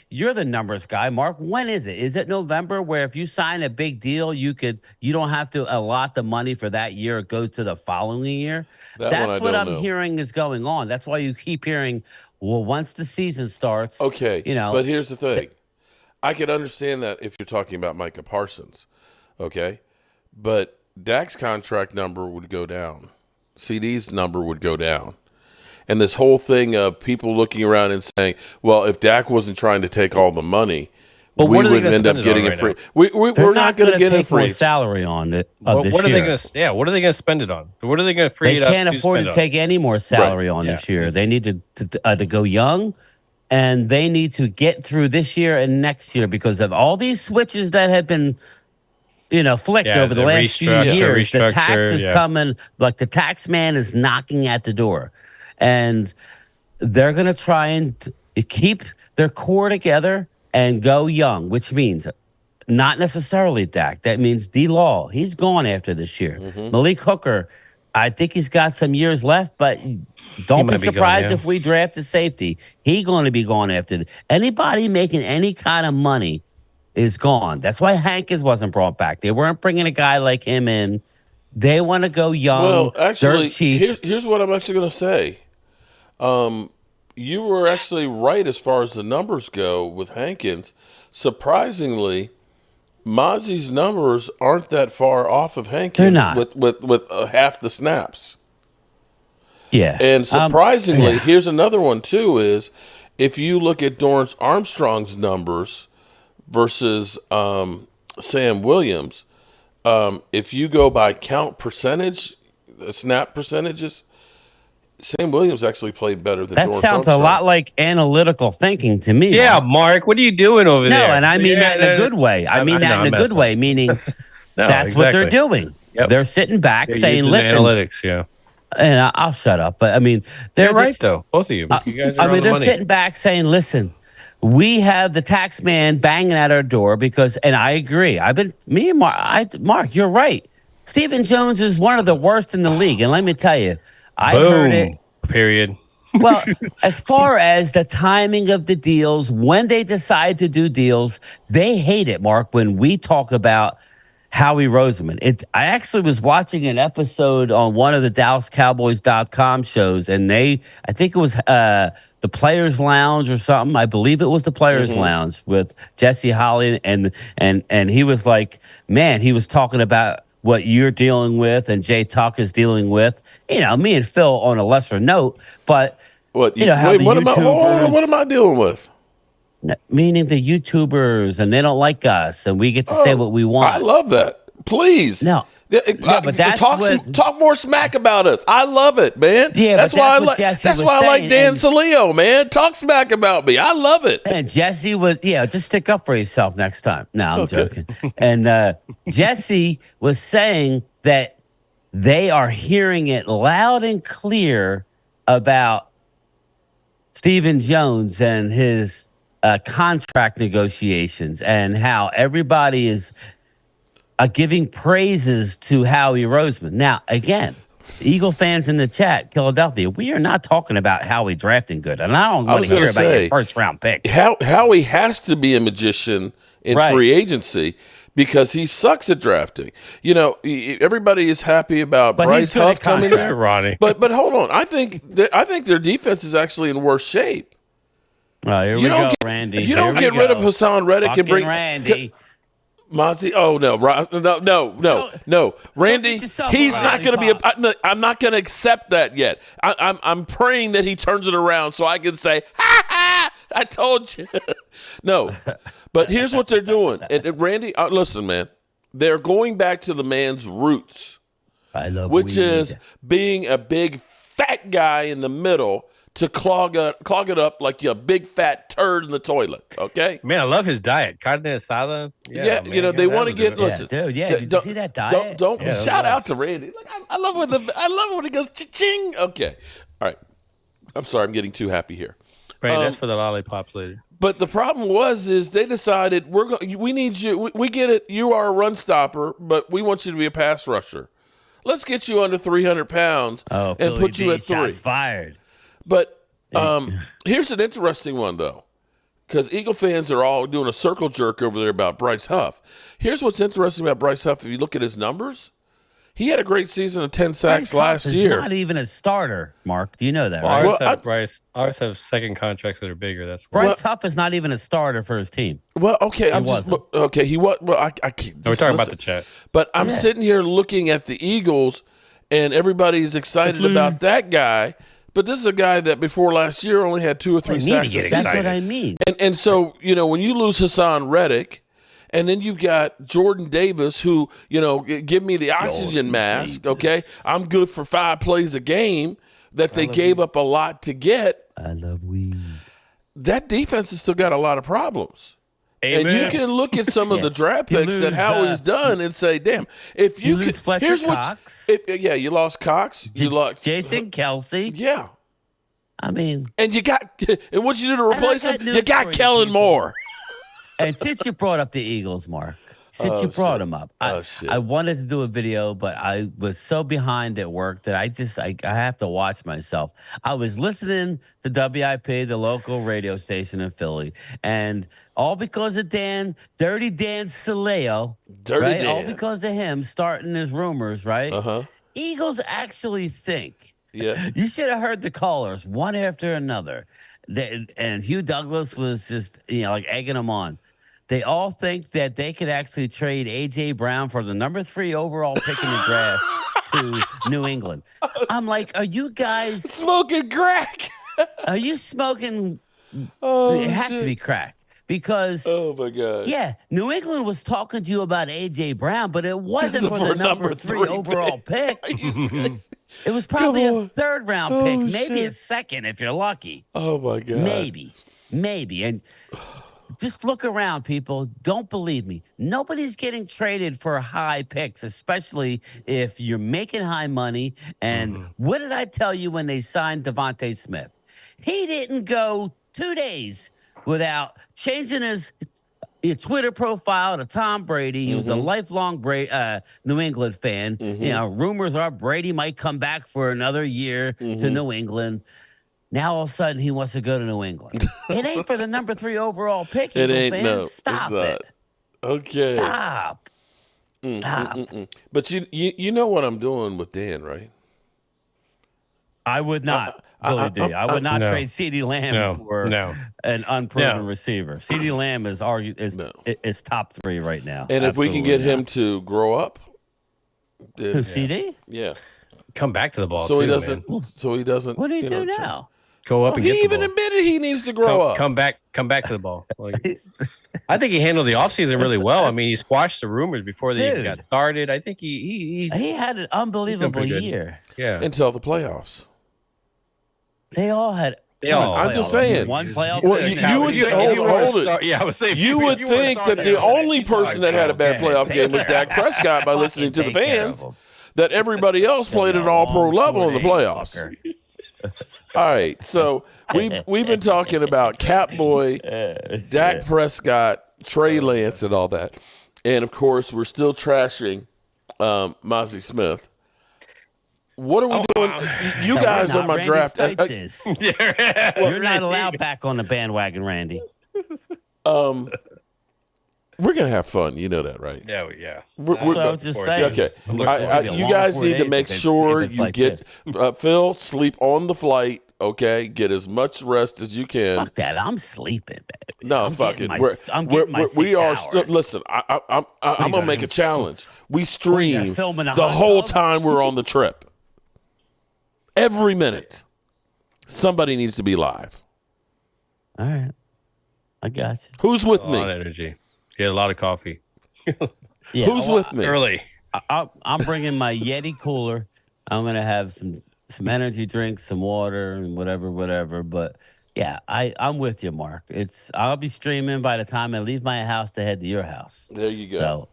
you're the numbers guy, Mark. When is it? Is it November where if you sign a big deal, you don't have to allot the money for that year? It goes to the following year. That's what I'm hearing is going on. That's why you keep hearing, well, once the season starts. Okay, but here's the thing. I could understand that if you're talking about Micah Parsons, okay? But Dak's contract number would go down. CD's number would go down. And this whole thing of people looking around and saying, well, if Dak wasn't trying to take all the money, but we would end up getting it free. We're not going to get it free. More salary on it. What are they going to? Yeah, what are they going to spend it on? What are they going to free it up? They can't afford to take any more salary on this year. They need to go young. And they need to get through this year and next year because of all these switches that have been, flicked over the last few years. The tax is coming, like the tax man is knocking at the door. And they're going to try and keep their core together and go young, which means not necessarily Dak. That means D-Law. He's gone after this year. Malik Hooker, I think he's got some years left, but don't be surprised if we draft a safety. He's going to be gone after. Anybody making any kind of money is gone. That's why Hankins wasn't brought back. They weren't bringing a guy like him in. They want to go young, well, actually, dirt cheap. Here's what I'm actually going to say. You were actually right as far as the numbers go with Hankins. Surprisingly, Mozzie's numbers aren't that far off of Hankins. They're not. With half the snaps. Yeah. And surprisingly, here's another one too, is if you look at Dorrance Armstrong's numbers versus Sam Williams, if you go by count percentage, snap percentages, Sam Williams actually played better than Dorrance Armstrong. That sounds a lot like analytical thinking to me. Yeah, Mark, what are you doing over there? No, and I mean that in a good way. I mean that in a good way, meaning that's what they're doing. Yep. They're sitting back saying, listen. Analytics, And I'll shut up. But I mean, they're right, though. Both of you. You guys are they're sitting back saying, listen, we have the tax man banging at our door because, and I agree. Mark, you're right. Stephen Jones is one of the worst in the league. And let me tell you, I heard it. Period. Well, as far as the timing of the deals, when they decide to do deals, they hate it, Mark, when we talk about Howie Roseman. I actually was watching an episode on one of the DallasCowboys.com shows, and I think it was the Players Lounge or something. I believe it was the Players Lounge with Jesse Holly, and he was like, man, he was talking about what you're dealing with and Jay Tucker's dealing with. Me and Phil on a lesser note, but what am I dealing with? Meaning the YouTubers, and they don't like us, and we get to say what we want. I love that. Please. No, but that's talk more smack about us. I love it, man. Yeah, that's why I like Dan Salio, man. Talk smack about me. I love it. And Jesse was, just stick up for yourself next time. No, I'm joking. And Jesse was saying that they are hearing it loud and clear about Stephen Jones and his contract negotiations and how everybody is giving praises to Howie Roseman. Now, again, Eagle fans in the chat, Philadelphia, we are not talking about Howie drafting good. And I don't want to hear about your first round pick. Howie has to be a magician in free agency because he sucks at drafting. You know, everybody is happy about Bryce Huff coming there, Ronnie. But hold on, I think their defense is actually in worse shape. Here we go, Randy. You don't get rid of Hassan Reddick and bring Randy. Mozzie. Oh no, Randy. He's not going to be. I'm not going to accept that yet. I'm praying that he turns it around so I can say, "Ha ha! I told you." No, but here's what they're doing. And Randy, listen, man. They're going back to the man's roots, which is being a big fat guy in the middle to clog it up like a big fat turd in the toilet. Okay, man, I love his diet. Carne asada. Yeah, man, you know they want to get. Listen, dude. Yeah, did you see that diet? Don't shout out to Randy. Look, I love when he goes cha-ching. Okay, all right. I'm sorry, I'm getting too happy here. Right, that's for the lollipops later. But the problem is they decided we need you. We get it. You are a run stopper, but we want you to be a pass rusher. Let's get you under 300 pounds and put you at 3. Shots fired. But here's an interesting one, though, because Eagle fans are all doing a circle jerk over there about Bryce Huff. Here's what's interesting about Bryce Huff. If you look at his numbers, he had a great season of 10 sacks last year. Not even a starter, Mark. Do you know that, well, right? Ours have second contracts that are bigger. That's Bryce Huff is not even a starter for his team. Well, okay, he was. Well, I can't. We're talking about the chat, but I'm sitting here looking at the Eagles, and everybody's excited about that guy. But this is a guy that before last year only had 2 or 3 sacks. That's what I mean. And so, you know, when you lose Hassan Reddick, and then you've got Jordan Davis, who, you know, give me the oxygen mask, okay? I'm good for 5 plays a game that they gave up a lot to get. I love weed. That defense has still got a lot of problems. Amen. And you can look at some of the draft picks that Howie's done and say, damn, if you lose Fletcher Cox. You lost Cox. You lost Jason Kelsey. Yeah. I mean. And what'd you do to replace him? You got Kellen Moore. And since you brought up the Eagles, Mark, since you brought them up, I wanted to do a video, but I was so behind at work that I have to watch myself. I was listening to WIP, the local radio station in Philly, and all because of Dirty Dan Saleo, right? Dan. All because of him starting his rumors, right? Uh-huh. Eagles actually think. Yeah. You should have heard the callers one after another. And Hugh Douglas was just, like egging them on. They all think that they could actually trade A.J. Brown for the number 3 overall pick in the draft to New England. I'm like, are you guys smoking crack? Are you smoking? It has to be crack. Because, oh my God, yeah, New England was talking to you about A.J. Brown, but it wasn't for the number 3 overall pick. It was probably a 3rd round pick, maybe a 2nd if you're lucky. Oh my God, maybe, and just look around, people. Don't believe me. Nobody's getting traded for high picks, especially if you're making high money. And what did I tell you when they signed Devontae Smith? He didn't go 2 days without changing his Twitter profile to Tom Brady. He was a lifelong New England fan. You know, rumors are Brady might come back for another year to New England. Now all of a sudden he wants to go to New England. It ain't for the number 3 overall pick. It ain't. Fans. No, stop it. Okay. Stop. But you know what I'm doing with Dan, right? I would not. I would not trade CeeDee Lamb for an unproven receiver. CeeDee Lamb is top 3 right now. And if we can get him to grow up, then, CD? Yeah. Come back to the ball. So he doesn't. What do you do now? Go up and get the ball. He even admitted he needs to grow up. Come back to the ball. I think he handled the offseason really well. I mean, he squashed the rumors before they even got started. I think he had an unbelievable year. Yeah. Until the playoffs. They all had. I'm just saying. One playoff. Well, you would hold it. Yeah, I was saying. You would think that the only person that had a bad playoff game was Dak Prescott by listening to the fans. That everybody else played at an all-pro level in the playoffs. All right, so we've been talking about Catboy, Dak Prescott, Trey Lance, and all that, and of course we're still trashing Mozzie Smith. What are we doing? You guys are my Randy draft. Stites is. You're not allowed back on the bandwagon, Randy. We're gonna have fun. You know that, right? Yeah, yeah. That's what I was just saying. Okay. It's gonna be a You long guys 4 need to days make if sure it's you like get this. Phil, sleep on the flight. Okay, get as much rest as you can. Fuck that. I'm sleeping, baby. No, I'm fuck getting it. my We 6 are. hours. Listen, I'm gonna make a challenge. We stream film in a the hot whole tub? time we're on the trip. Every minute, somebody needs to be live. All right. I got you. Who's with A lot of me? energy. Get a lot of coffee. Yeah, Who's with me? Early. I'm bringing my Yeti cooler. I'm gonna have some energy drinks, some water, and whatever. But yeah, I'm with you, Mark. I'll be streaming by the time I leave my house to head to your house. There you go. So,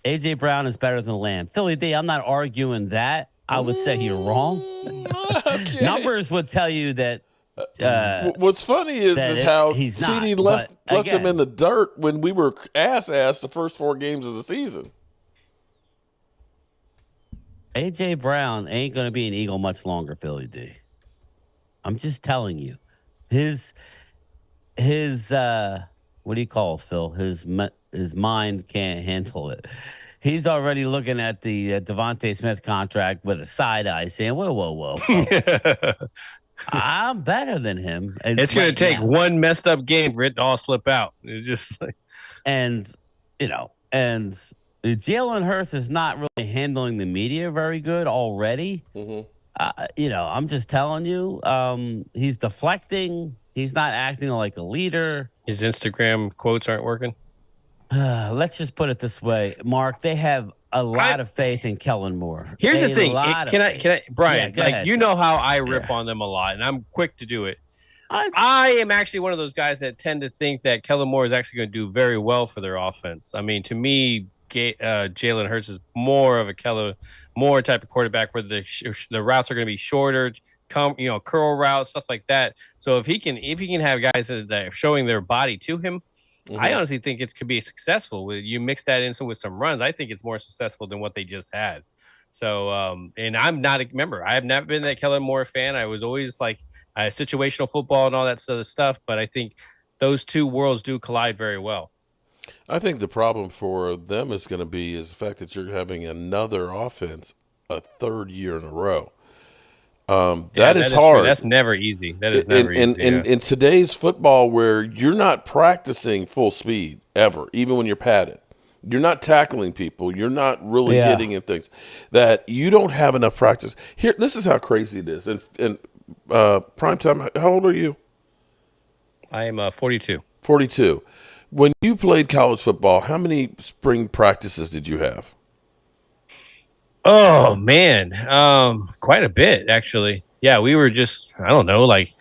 AJ Brown is better than Lamb. Philly D, I'm not arguing that. I would say you're wrong. Okay. Numbers would tell you that. What's funny is how he's not, CD left but them in the dirt when we were ass the first 4 games of the season. AJ Brown ain't going to be an Eagle much longer, Philly D. I'm just telling you. His what do you call it, Phil? His mind can't handle it. He's already looking at the Devontae Smith contract with a side eye, saying, "Whoa." I'm better than him." It's going to take one messed up game for it to all slip out. It's just like, and Jalen Hurts is not really handling the media very good already. I'm just telling you, he's deflecting. He's not acting like a leader. his Instagram quotes aren't working. Let's just put it this way, Mark. They have a lot of faith in Kellen Moore. Here's the thing. Can I, Brian? Yeah, ahead. You know how I rip on them a lot, and I'm quick to do it. I am actually one of those guys that tend to think that Kellen Moore is actually going to do very well for their offense. I mean, to me, Jalen Hurts is more of a Kellen Moore type of quarterback where the routes are going to be shorter, curl routes, stuff like that. So if he can have guys that are showing their body to him, I honestly think it could be successful. You mix that in with some runs, I think it's more successful than what they just had. So, and I'm not remember, I have never been that Kellen Moore fan. I was always like situational football and all that sort of stuff. But I think those two worlds do collide very well. I think the problem for them is going to be the fact that you're having another offense a third year in a row. That is hard. True. That's never easy. That is never easy. In today's football, where you're not practicing full speed ever, even when you're padded, you're not tackling people, you're not really hitting and things, that you don't have enough practice. Here, this is how crazy it is. And prime time, how old are you? I am 42. 42. When you played college football, how many spring practices did you have? Oh man, quite a bit actually. Yeah, we were just, I don't know, like,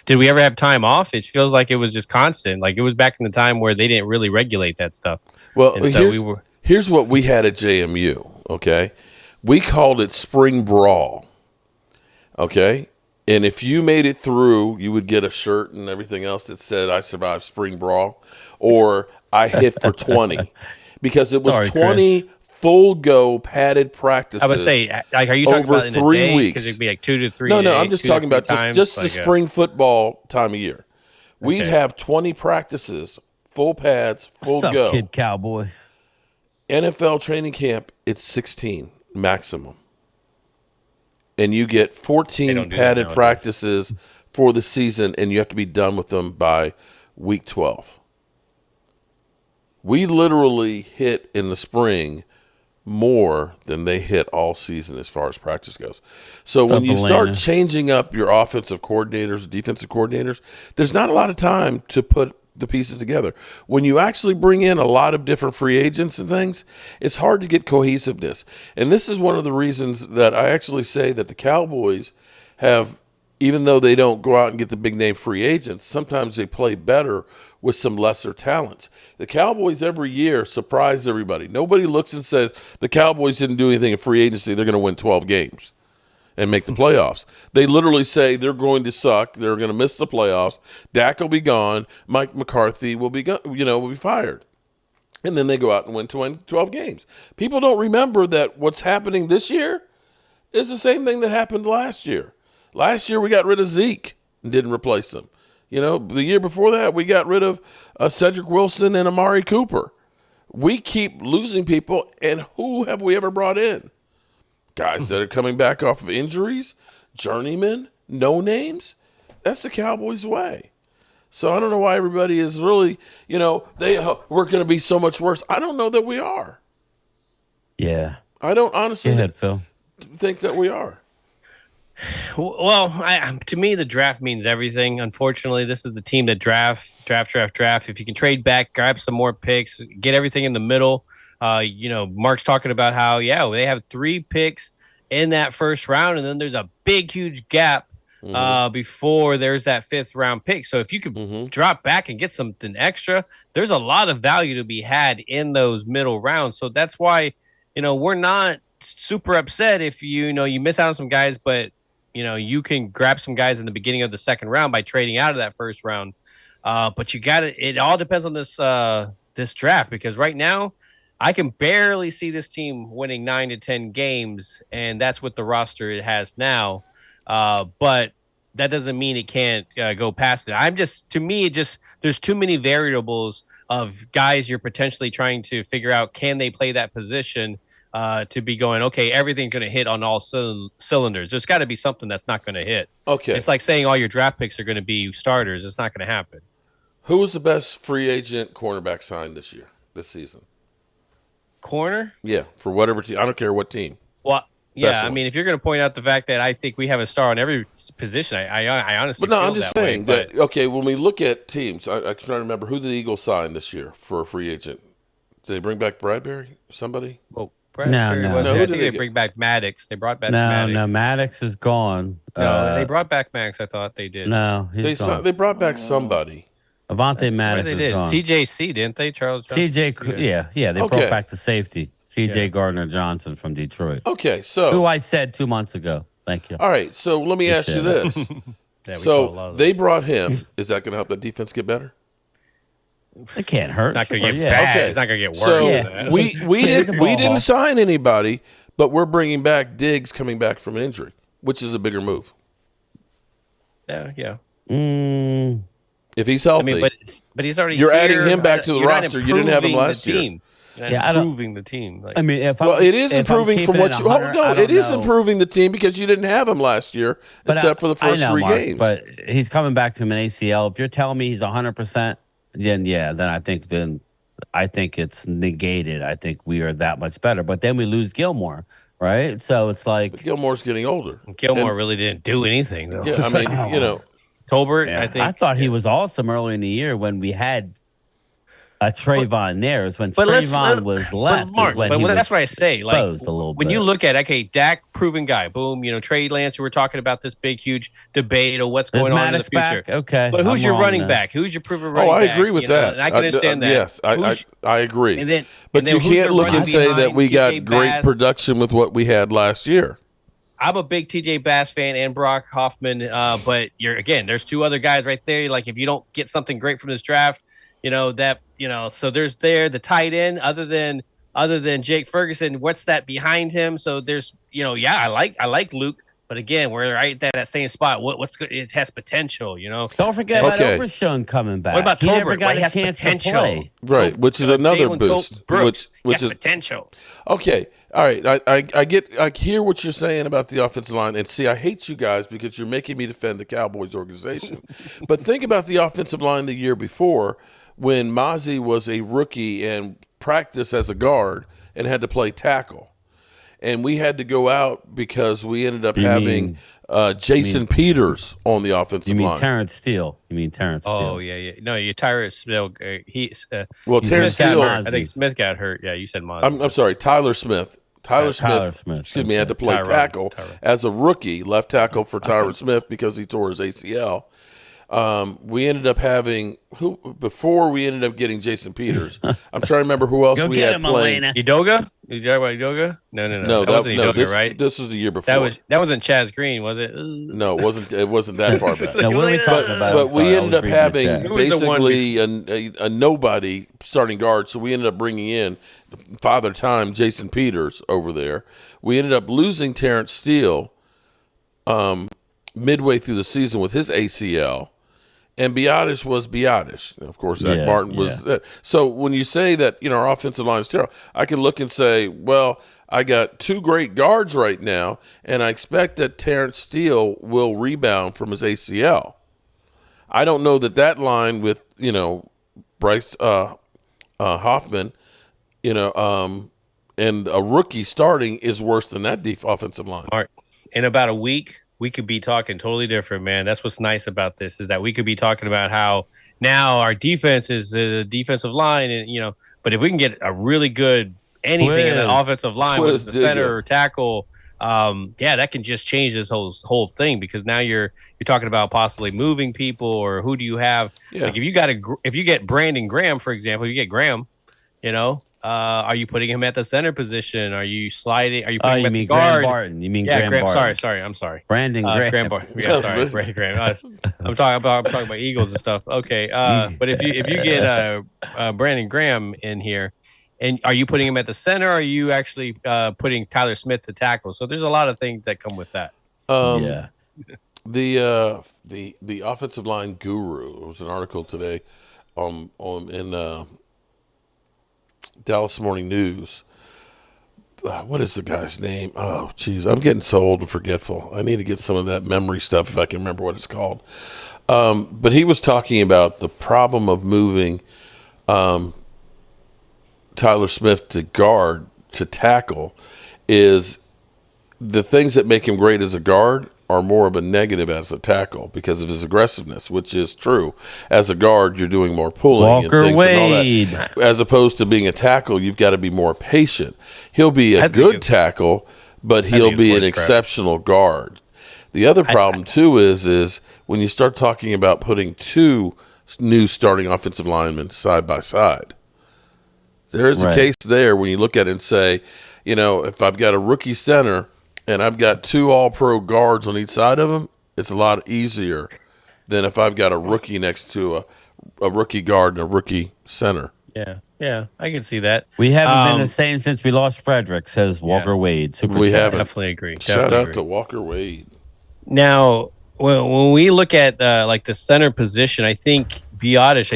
did we ever have time off? It feels like it was just constant. Like it was back in the time where they didn't really regulate that stuff. Well, and so here's what we had at JMU. Okay, we called it spring brawl. Okay, and if you made it through, you would get a shirt and everything else that said "I survived spring brawl" or "I hit for 20," because it was 20. Chris. Full go padded practices. I would say, like, are you talking over about in 3 a day? weeks? Because it'd be like 2 to 3. No, I'm just talking about just the spring football time of year. We'd have 20 practices, full pads, full What's up, go. kid cowboy? NFL training camp, it's 16 maximum, and you get 14 padded practices for the season, and you have to be done with them by week 12. We literally hit in the spring more than they hit all season as far as practice goes. So when you start changing up your offensive coordinators, defensive coordinators, there's not a lot of time to put the pieces together. When you actually bring in a lot of different free agents and things, it's hard to get cohesiveness. And this is one of the reasons that I actually say that the Cowboys have, even though they don't go out and get the big name free agents, sometimes they play better with some lesser talents. The Cowboys every year surprise everybody. Nobody looks and says the Cowboys didn't do anything in free agency, they're going to win 12 games and make the playoffs. They literally say they're going to suck, they're going to miss the playoffs, Dak will be gone, Mike McCarthy will be will be fired. And then they go out and win 12 games. People don't remember that what's happening this year It's the same thing that happened last year. Last year we got rid of Zeke and didn't replace him. You know, the year before that we got rid of Cedric Wilson and Amari Cooper. We keep losing people, and who have we ever brought in? Guys that are coming back off of injuries, journeymen, no names. That's the Cowboys' way. So I don't know why everybody is really, you know, we're going to be so much worse. I don't know that we are. Yeah. I don't honestly Go ahead, Phil. think that we are. Well, to me, the draft means everything. Unfortunately, this is the team that draft. If you can trade back, grab some more picks, get everything in the middle. You know, Mark's talking about how, they have 3 picks in that first round, and then there's a big, huge gap before there's that 5th round pick. So if you could drop back and get something extra, there's a lot of value to be had in those middle rounds. So that's why, you know, we're not super upset if you miss out on some guys, but you know, you can grab some guys in the beginning of the 2nd round by trading out of that 1st round. But you got to, it all depends on this draft, because right now I can barely see this team winning 9 to 10 games, and that's what the roster it has now. But that doesn't mean it can't go past it. To me, there's too many variables of guys you're potentially trying to figure out, can they play that position to be going, okay, everything's going to hit on all cylinders. There's got to be something that's not going to hit. Okay. It's like saying all your draft picks are going to be starters. It's not going to happen. Who was the best free agent cornerback signed this season? Corner? Yeah, for whatever team. I don't care what team. Well, yeah, Best I one. mean, if you're going to point out the fact that I think we have a star on every position, I honestly But no, feel I'm just that saying way, that, okay, when we look at teams, I can try to remember who the Eagles signed this year for a free agent. Did they bring back Bradbury? Somebody? Well, No. No, I who think did they they bring back Maddox. They brought back No, Maddox. Maddox is gone. No, they brought back Maddox. I thought they did. No, he's gone. They brought back somebody. Avante Right, Maddox they is did. gone. CJC, didn't they? Charles Johnson? CJ, they Okay. brought back the safety, CJ Yeah. Gardner Johnson from Detroit, Okay, so who I said 2 months ago. Thank you. all right, so let me ask you this. Yeah, we call a lot So of they those. brought him. Is that going to help the defense get better? It can't hurt. It's not going to Sure, get yeah. bad. Okay. It's not going to get worse. So Yeah. we He's a didn't ball we didn't hawk. sign anybody, but we're bringing back Diggs coming back from an injury, which is a bigger move. Yeah. If he's I healthy. mean, but he's already. You're adding here. him back to the You're not roster. You didn't have him improving last the year. team. You're not Yeah, I don't- improving the team. Like, I mean, Well, it is if I'm improving from keeping what it you. Hold 100, I on, don't it is know. improving the team because you didn't have him last year, But except for the I first know, 3 Mark, games. But he's coming back from an ACL. If you're telling me he's 100%, then I think it's negated. I think we are that much better. But then we lose Gilmore, right? So it's like, Gilmore's getting older. Gilmore And- really didn't do anything though. Yeah, I mean, you know, Tolbert, yeah, I think. I thought he was awesome early in the year when we had a Trayvon there. Is when But let's- Trayvon was left. But Mark, is when but he that's was what I say. Like exposed a little when bit. you look at Dak, proven guy, boom. You know, Trey Lance. We're talking about this big, huge debate of what's Is going on in the Maddox future. back? Okay, But who's I'm your wrong running then. back? Who's your proven running I back? agree with You know, that. and I can understand that. Yes, Who's- I agree. And then- but and then you who's can't your look and running say that behind we got TJ great Bass? production with what we had last year. I'm a big TJ Bass fan and Brock Hoffman, but there's 2 other guys right there. Like if you don't get something great from this draft, so there's the tight end other than Jake Ferguson. What's that behind him? So there's I like Luke, but again we're right at that same spot. What's good? It has potential, Don't forget Okay. about Overshown coming back. What about he never Tolbert? got Well, he a has chance potential. to play. Right, which is another Jalen boost. Brooks, Which he has is potential. okay. All right, I hear what you're saying about the offensive line, and see, I hate you guys because you're making me defend the Cowboys organization. But think about the offensive line the year before when Mozzie was a rookie and practiced as a guard and had to play tackle, and we had to go out because we ended up having Jason Peters on the offensive You mean line. Terrence Steele? Oh yeah. No, you Tyrus Steele. Well, Terrence Smith got Steele. hurt. I think Smith got hurt. Yeah, you said Mozzie. I'm sorry, Tyler Smith. Tyler Smith, Excuse me, had to play Tyrone. tackle Tyrone. as a rookie, left tackle for Tyler Smith because he tore his ACL. We ended up having before we ended up getting Jason Peters. I'm trying to remember who else Go we get had him, playing. Elena. Udoga? Is you talking about Yoga? No. No, That wasn't Yoga, right? This was the year before. That wasn't Chaz Green, was it? No, it wasn't. It wasn't that far back. No, what are we talking about? But I'm sorry, we I ended was up reading the having chat. Who was the one basically a nobody starting guard. So we ended up bringing in Father Time, Jason Peters over there. We ended up losing Terrence Steele midway through the season with his ACL. And Biotish was Biotish. Of course, Zach Martin was that. So when you say that, our offensive line is terrible, I can look and say, well, I got two great guards right now, and I expect that Terrence Steele will rebound from his ACL. I don't know that line with, Bryce Hoffman, and a rookie starting is worse than that offensive line. All right. In about a week, we could be talking totally different, man. That's what's nice about this is that we could be talking about how now our defense is the defensive line, and but if we can get a really good anything in the offensive line, whether it's the center or tackle, that can just change this whole thing because now you're talking about possibly moving people or who do you have? Yeah. Like if you get Brandon Graham, for example, you get Graham, are you putting him at the center position? Are you sliding? Are you putting him at the guard? Graham Barton. You mean Graham Barton? Sorry. I'm sorry. Brandon Graham. Graham Barton. Yeah, sorry. Brandon Graham. I'm talking about Eagles and stuff. Okay. But if you get Brandon Graham in here, and are you putting him at the center? Or are you actually putting Tyler Smith to tackle? So there's a lot of things that come with that. The offensive line guru. There was an article today in Dallas Morning News. What is the guy's name? Oh, geez, I'm getting so old and forgetful. I need to get some of that memory stuff if I can remember what it's called. But he was talking about the problem of moving Tyler Smith to guard to tackle is the things that make him great as a guard are more of a negative as a tackle because of his aggressiveness, which is true. As a guard, you're doing more pulling and things and all that. As opposed to being a tackle, you've got to be more patient. He'll be a good tackle, but he'll be an exceptional guard. The other problem, too, is when you start talking about putting two new starting offensive linemen side by side. There is a case there when you look at it and say, if I've got a rookie center and I've got two all-pro guards on each side of them, it's a lot easier than if I've got a rookie next to a rookie guard and a rookie center. Yeah, I can see that. We haven't been the same since we lost Frederick, says Walker Wade. We haven't. Definitely agree. Shout out to Walker Wade. Now, when we look at like the center position, I think Biotish,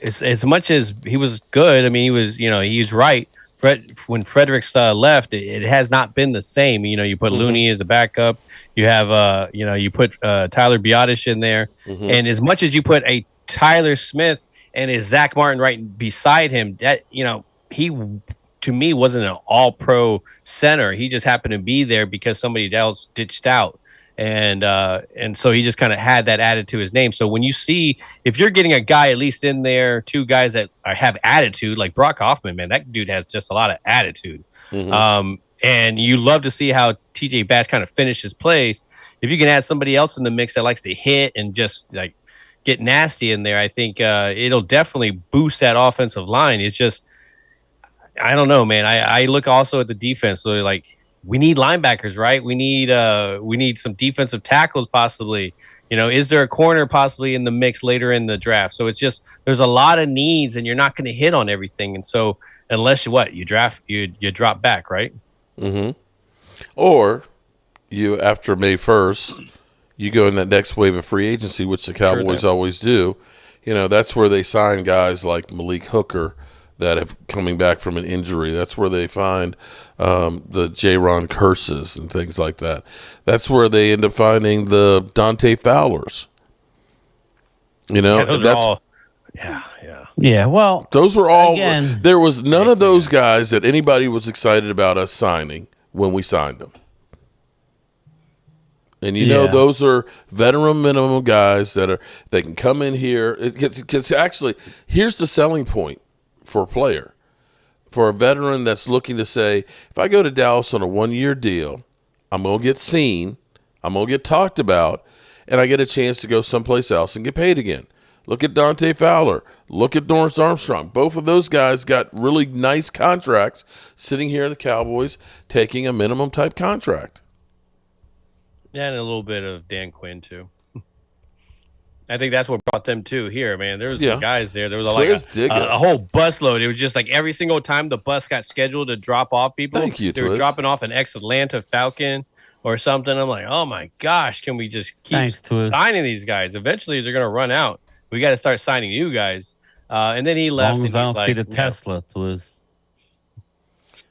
as much as he was good, I mean, he was right. When Fredericks left, it has not been the same. You put Looney as a backup. You have, you put Tyler Biotish in there. And as much as you put a Tyler Smith and a Zach Martin right beside him, that, he, to me, wasn't an all-pro center. He just happened to be there because somebody else ditched out. And so he just kind of had that added to his name. So when you see, if you're getting a guy at least in there, two guys that have attitude, like Brock Hoffman, man, that dude has just a lot of attitude. And you love to see how TJ Bass kind of finishes plays. If you can add somebody else in the mix that likes to hit and just like get nasty in there, I think it'll definitely boost that offensive line. It's just, I don't know, man. I look also at the defense. So like, we need linebackers, right? We need some defensive tackles possibly. Is there a corner possibly in the mix later in the draft? So it's just there's a lot of needs, and you're not going to hit on everything. And so unless you draft, you drop back, right? Or you after May 1st, you go in that next wave of free agency, which the Cowboys always do. That's where they sign guys like Malik Hooker that have coming back from an injury. That's where they find the Jaron Curses and things like that. That's where they end up finding the Dante Fowlers. Those are all. Yeah. Well, those were all. Again, there was none of those guys that anybody was excited about us signing when we signed them. And those are veteran minimum guys they can come in here. Because actually, here's the selling point for a player, for a veteran that's looking to say, if I go to Dallas on a 1-year deal, I'm going to get seen, I'm going to get talked about, and I get a chance to go someplace else and get paid again. Look at Dante Fowler. Look at Dorrance Armstrong. Both of those guys got really nice contracts sitting here in the Cowboys taking a minimum type contract. Yeah, and a little bit of Dan Quinn, too. I think that's what brought them to here, man. There was some guys there. There was a whole busload. It was just like every single time the bus got scheduled to drop off people, they were dropping off an ex-Atlanta Falcon or something. I'm like, oh, my gosh, can we just keep signing these guys? Eventually, they're going to run out. We got to start signing you guys. And then he left. As long as I don't see the Tesla, Twiz.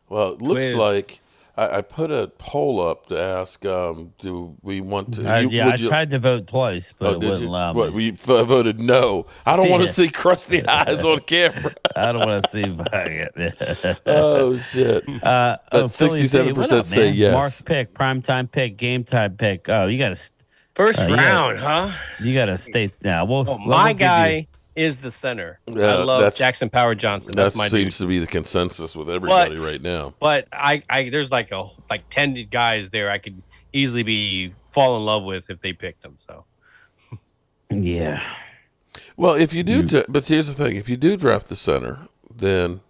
Well, it looks like I put a poll up to ask, do we want to? I tried to vote twice, but it wouldn't allow me. We voted no. I don't want to see crusty eyes on camera. I don't want to see it. Oh, shit. But 67% say yes. Mark's pick, primetime pick, game time pick. Oh, you got to. First round, huh? You got to stay now. My guy is the center. I love Jackson Power Johnson. That's my dude. That seems to be the consensus with everybody right now. But I there's like 10 guys there I could easily fall in love with if they picked them. So yeah. Well, if you do, but here's the thing: if you do draft the center, then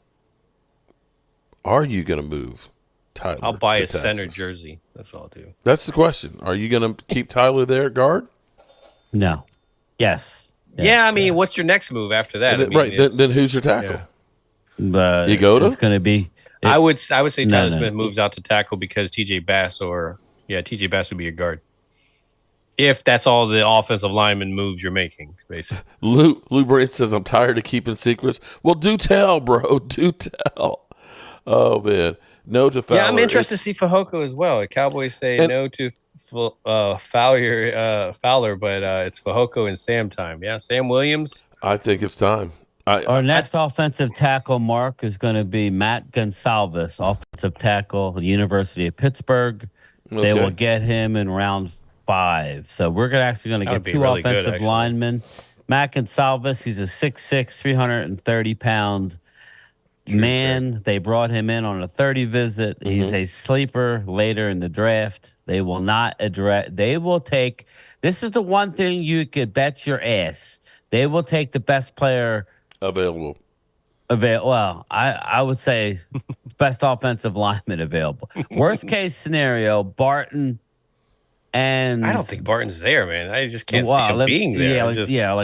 are you going to move Tyler? I'll buy a Texas? Center jersey. That's what I'll do. That's the question. Are you going to keep Tyler there at guard? No. Yes. Yeah, I mean, what's your next move after that? Then who's your tackle? But Yagoda? It's going to be. I would say Tyler Smith moves out to tackle because TJ Bass TJ Bass would be a guard. If that's all the offensive lineman moves you're making, basically. Lou Brand says, I'm tired of keeping secrets. Well, do tell, bro. Do tell. Oh, man. No to Fowler. Yeah, I'm interested to see Fehoko as well. The Cowboys say no to Fowler, but it's Fehoko and Sam time. Yeah, Sam Williams. I think it's time. Our next offensive tackle, Mark, is going to be Matt Gonsalves, offensive tackle, the University of Pittsburgh. Okay. They will get him in round 5. So we're actually going to get 2 really offensive linemen. Matt Gonsalves, he's a 6'6", 330-pound man. They brought him in on a 30 visit. Mm-hmm. He's a sleeper later in the draft. They will not address. They will take. This is the one thing you could bet your ass. They will take the best player available. Well, I would say best offensive lineman available. Worst case scenario, Barton. And I don't think Barton's there, man. I just can't see him being there.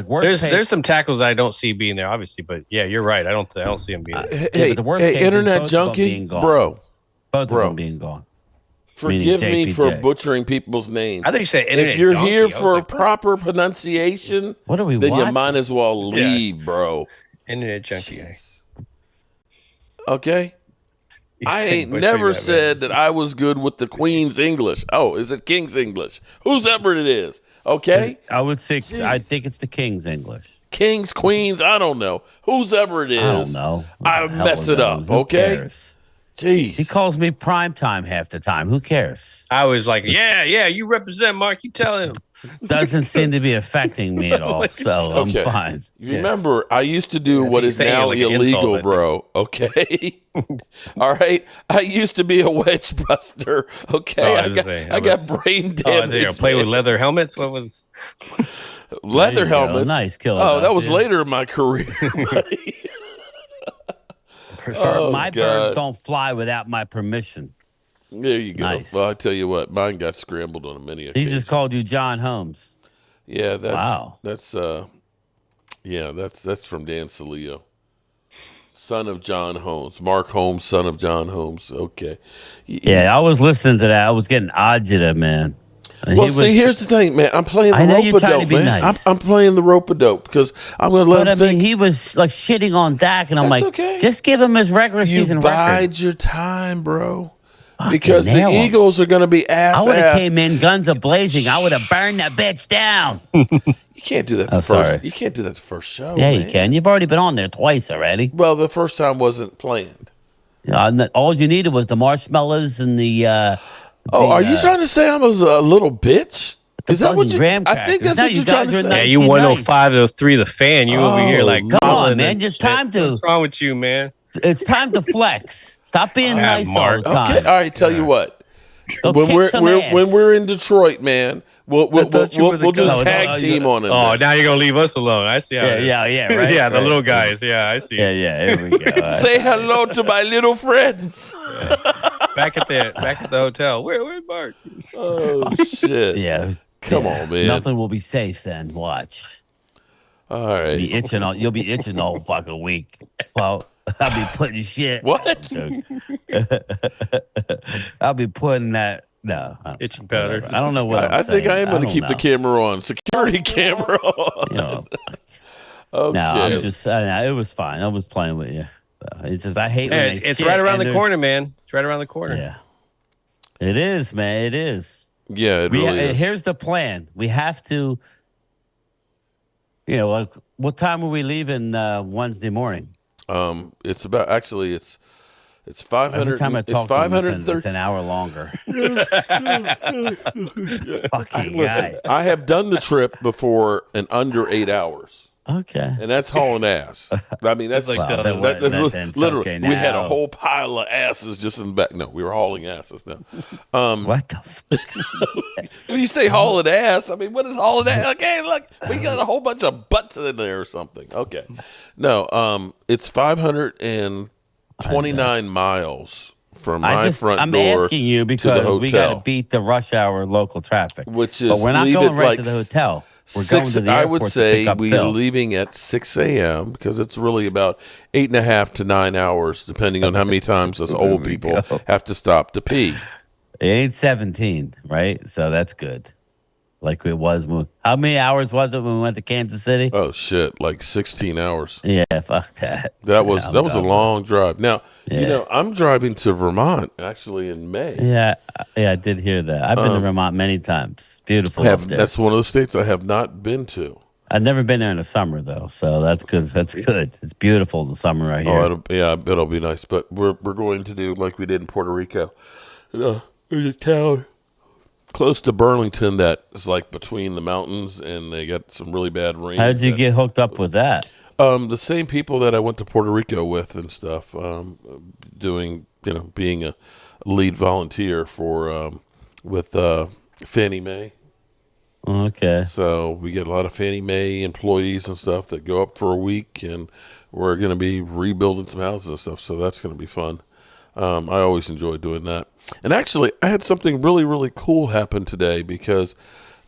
Worst there's some tackles I don't see being there, obviously, but yeah, you're right. I don't see him being there. Hey, the worst case internet junkie, bro. Both of them being gone. Forgive me for butchering people's names. I thought you said internet If you're donkey, here for proper pronunciation, what are we then watching? You might as well leave, bro. Internet junkie. Okay. I ain't never said that I was good with the Queen's English. Oh, is it King's English? Who's ever it is. Okay? I would say, I think it's the King's English. Kings, Queens, I don't know. Who's ever it is. I don't know. I mess it up, okay? Cares? Jeez. He calls me prime time half the time. Who cares? I was like, yeah, you represent, Mark. You tell him. Doesn't seem to be affecting me at all, so I'm fine. Remember, I used to do what is now illegal, bro. Okay? All right? I used to be a wedge buster. Okay? I got brain damage. Oh, play with leather helmets? What was... Leather helmets? Nice kill. That was later in my career, buddy. My birds don't fly without my permission. There you go. Nice. Well, I tell you what, mine got scrambled on a many occasions. He just called you John Holmes. Yeah, that's wow. That's from Dan Salio. Son of John Holmes. Mark Holmes, son of John Holmes. Okay. Yeah, I was listening to that. I was getting agita, man. And well, here's the thing, man. I'm playing the rope-a-dope, man. Nice. I'm playing the rope-a-dope because I'm going to let him think. He was like shitting on Dak, and I'm like, okay. Just give him his regular season record. You bide your time, bro. Because the Eagles are going to be ass. I would have came in guns a-blazing. I would have burned that bitch down. You can't do that first. You can't do that the first show. Yeah, man. you can. You've already been on there twice already. Well, the first time wasn't planned. All you needed was the marshmallows and the. Are you trying to say I was a little bitch? Is that what you? I think that's what you're trying to say. Yeah, you 105-03 the fan. You over here like, come on, man. Just time to. What's wrong with you, man? It's time to flex. Stop being nice all the time. Okay, all right. Tell you what. When we're in Detroit, man, We'll thought you were the do a guy. tag team on him. Oh, then. now you're gonna leave us alone. I see how it is. Right. Yeah, the right. little guys. Yeah, I see. Yeah. Here we go. Say hello to my little friends. Back at the hotel. Where's Mark? Oh shit! Yeah. Come on, man. Nothing will be safe then. Watch. All right. You'll be itching the whole fucking week. Well, I'll be putting shit. What? I'll be putting that. No. Itching powder. I don't know what I think I am going to keep the camera. camera on. Security camera on. You know, Okay. no, I'm just. it was fine. I was playing with you. It's just I hate. Yeah, when they it's shit right around and the there's- corner, man. It's right around the corner. Yeah. It is, man. It is. Yeah, it really is. Here's the plan. We have to. Like what time are we leaving Wednesday morning? It's about actually it's 500. Every time I It's talk to him, 530. it's an hour longer. Fucking guy. I have done the trip before in under 8 hours. Okay. And that's hauling ass. I mean, that's Like like the- that's literally. okay We had a now. whole pile of asses just in the back. No, we were hauling asses. No, What the? when you say hauling ass, I mean, what is hauling ass? Okay, look, we got a whole bunch of butts in there or something. Okay, no, it's 529 miles from my front I'm door asking you to the because we got to hotel, beat the rush hour local traffic. which But is we're not leave going it right like to the hotel. We're six. going to the I airport would to say pick up we're Phil. leaving at 6 a.m. because it's really about 8.5 to 9 hours, depending on how many times us old people have to stop to pee. It ain't 17, right? So that's good. Like it was. How many hours was it when we went to Kansas City? Oh shit, like 16 hours. Yeah, fuck that. That was I'm a done. long drive. Now, Yeah. I'm driving to Vermont actually in May. Yeah, I did hear that. I've been to Vermont many times. Beautiful up there. That's one of the states I have not been to. I've never been there in the summer though, so that's good. That's good. It's beautiful in the summer right here. I bet it'll be nice. But we're going to do like we did in Puerto Rico. There's a town close to Burlington that is like between the mountains, and they got some really bad rain. How did you get hooked up with that? The same people that I went to Puerto Rico with and stuff, doing, being a lead volunteer for, with Fannie Mae. Okay. So we get a lot of Fannie Mae employees and stuff that go up for a week, and we're going to be rebuilding some houses and stuff. So that's going to be fun. I always enjoy doing that. And actually, I had something really, really cool happen today because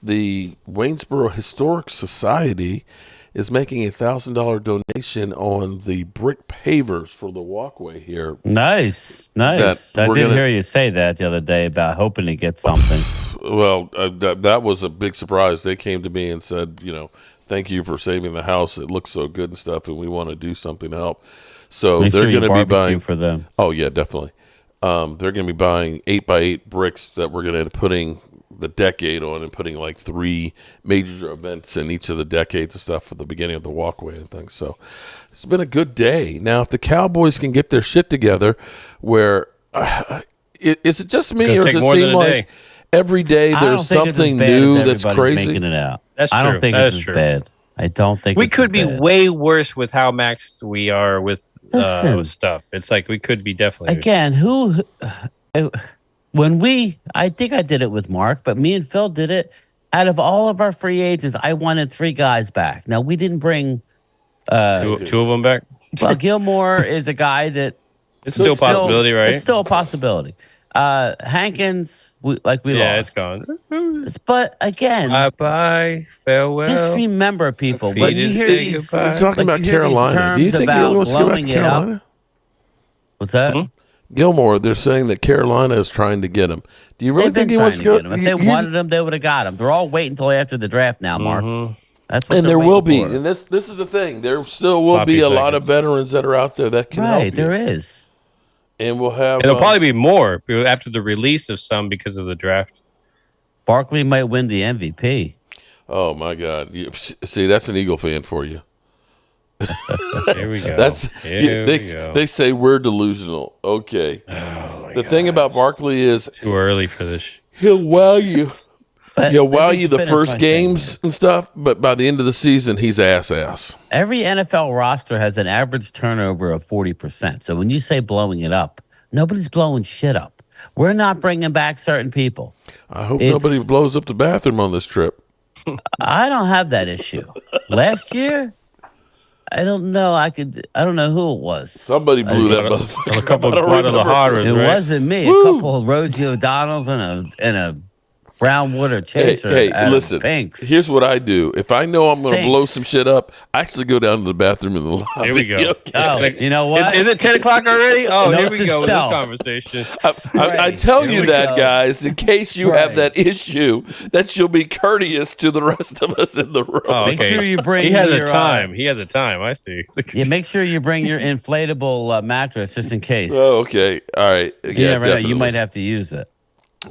the Waynesboro Historic Society is making $1,000 donation on the brick pavers for the walkway here. Nice. I we're did gonna- hear you say that the other day about hoping to get something. Well, that was a big surprise. They came to me and said, thank you for saving the house. It looks so good and stuff, and we want to do something to help. So Make they're sure you going to be barbecue buying for them. Oh yeah, definitely. They're going to be buying 8x8 bricks that we're going to end up putting the decade on and putting like 3 major events in each of the decades and stuff for the beginning of the walkway and things. So it's been a good day. Now, if the Cowboys can get their shit together, where is it just me, Gonna or take does it more seem than a like day. every day I don't there's think it's as something bad as new that's everybody's crazy? Making it out. That's I don't true. think That it's is as true. bad. I don't think We it's could as be bad. way worse with how maxed we are with Listen. stuff. It's like we could be definitely Again, I think I did it with Mark, but me and Phil did it. Out of all of our free agents, I wanted 3 guys back. Now, we didn't bring, two of them back. well, Gilmore is a guy that It's still a possibility, right? It's still a possibility. Hankins, we yeah, lost. it's gone. But again, Bye, farewell. just remember people. Feet When you is hear say these, goodbye. We're talking like, about you hear these Carolina. Do you terms think he about wants to go back blowing to it up. Carolina? What's that? Gilmore, they're saying that Carolina is trying to get him. Do you really They've been think he trying wants to to go? get him. If they wanted him, they would have got him. They're all waiting until after the draft now, Mark. That's what And they're there will be, waiting for. and this is the thing. There still will be Sloppy a lot of seconds. veterans that are out there that can help you. Right, there is. And we'll have. And there'll probably be more after the release of some because of the draft. Barkley might win the MVP. Oh my God! See, that's an Eagle fan for you. Here we go. They say we're delusional. Okay. The thing about Barkley is Too early for this. he'll wow you. But He'll wow let me you the finish first my thing games here. and stuff, but by the end of the season, he's ass. Every NFL roster has an average turnover of 40%. So when you say blowing it up, nobody's blowing shit up. We're not bringing back certain people. I hope nobody blows up the bathroom on this trip. I don't have that issue. Last year, I don't know. I don't know who it was. Somebody blew that motherfucker. A couple of Guadalajaras, It right? wasn't me. A couple of Rosie O'Donnells and a brown water chaser. Hey, listen. Pinks. Here's what I do. If I know I'm going to Stinks. blow some shit up, I actually go down to the bathroom in the lobby. Here we go. Okay? Oh, you know what? Is it 10 o'clock already? Oh, Note here we to go with self. this conversation. I tell Here you we that, go. guys, in case you have Spray. that issue, that you'll be courteous to the rest of us in the room. Oh, Make okay. sure you bring He has your, a time. He has a time. I see. Yeah, make sure you bring your inflatable mattress just in case. Oh, okay. All right. Yeah, You never know. definitely. You might have to use it.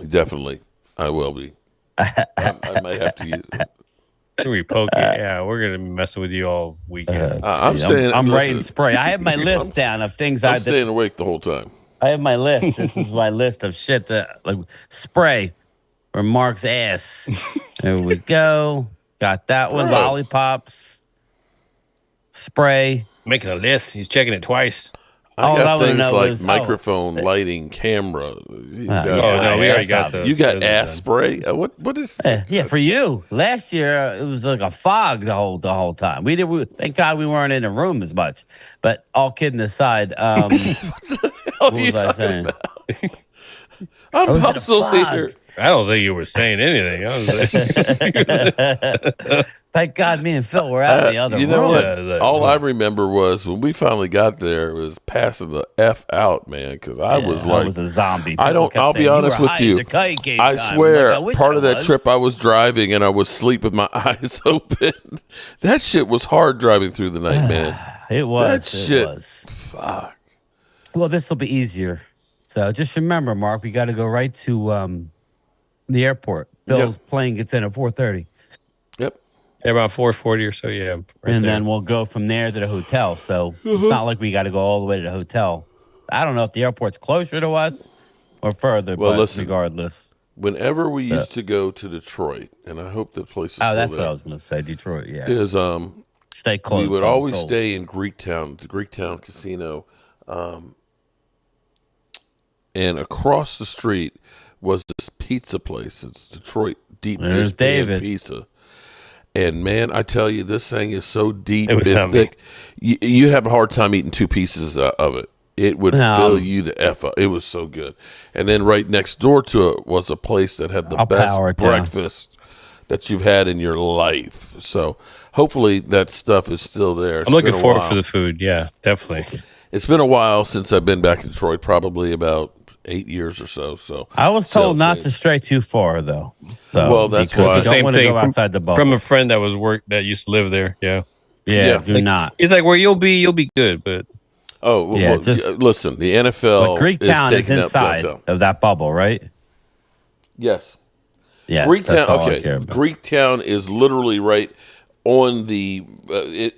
Definitely. I will be. I might have to use it. We poke it. Yeah, we're gonna be messing with you all weekend. I'm staying. I'm writing listen, spray. I have my list down of things I'm staying awake the whole time. I have my list. This is my list of shit that like spray or Mark's ass. There we go. Got that one. Bro. Lollipops. Spray. Making a list. He's checking it twice. I All I got wanna things know like is- microphone, lighting, camera. You yeah. got, Oh no, we already ass got up. those. you got Those are ass done. spray. What is? Yeah, for you. Last year it was like a fog the whole time. Thank God we weren't in a room as much. But all kidding aside, what was I saying? I'm was in a puzzled fog. here. I don't think you were saying anything. I was Thank God me and Phil were out in the other You know room. what? Yeah, All I remember was when we finally got there, it was passing the F out, man. Because I was I like, was a zombie. I don't. People I'll kept be saying, honest were with high you. as a kite game I time. swear, I'm like, I wish part I of that was. trip I was driving and I was asleep with my eyes open. That shit was hard driving through the night, man. It was. That It shit. was. Fuck. Well, this will be easier. So just remember, Mark, we got to go right to the airport. Phil's plane gets in at 4:30. Yep. around 4:40 or so. Yeah, And then we'll go from there to the hotel. So it's not like we got to go all the way to the hotel. I don't know if the airport's closer to us or further, Well, but listen. regardless. Whenever we used to go to Detroit, and I hope the place is Oh, still that's there, what I was going to say. Detroit, yeah. is Stay close. we would I was always told. stay in Greektown, the Greektown Casino, and across the street was this pizza place. It's Detroit Deep There's Dish Pan David. Pizza. And man, I tell you, this thing is so deep It was and yummy. thick. You'd have a hard time eating two pieces of it. It would No. fill you the F up. It was so good. And then right next door to it was a place that had the I'll best power it down. breakfast that you've had in your life. So hopefully that stuff is still there. It's I'm looking been a forward while. for the food. Yeah, definitely. It's been a while since I've been back in Detroit, probably about 8 years or so. So I was told not change. to stray too far, though. So, Well, that's because why- you don't Same want to thing go outside the bubble. From a friend that used to live there. Yeah, yeah, Yeah. do not. he's like, "Where you'll be good." But Oh, well, Yeah, well, just- listen, the NFL But Greektown is taking up inside downtown. of that bubble, right? Yes. Yes, Greektown, that's all I okay. care about. Greektown is literally right on the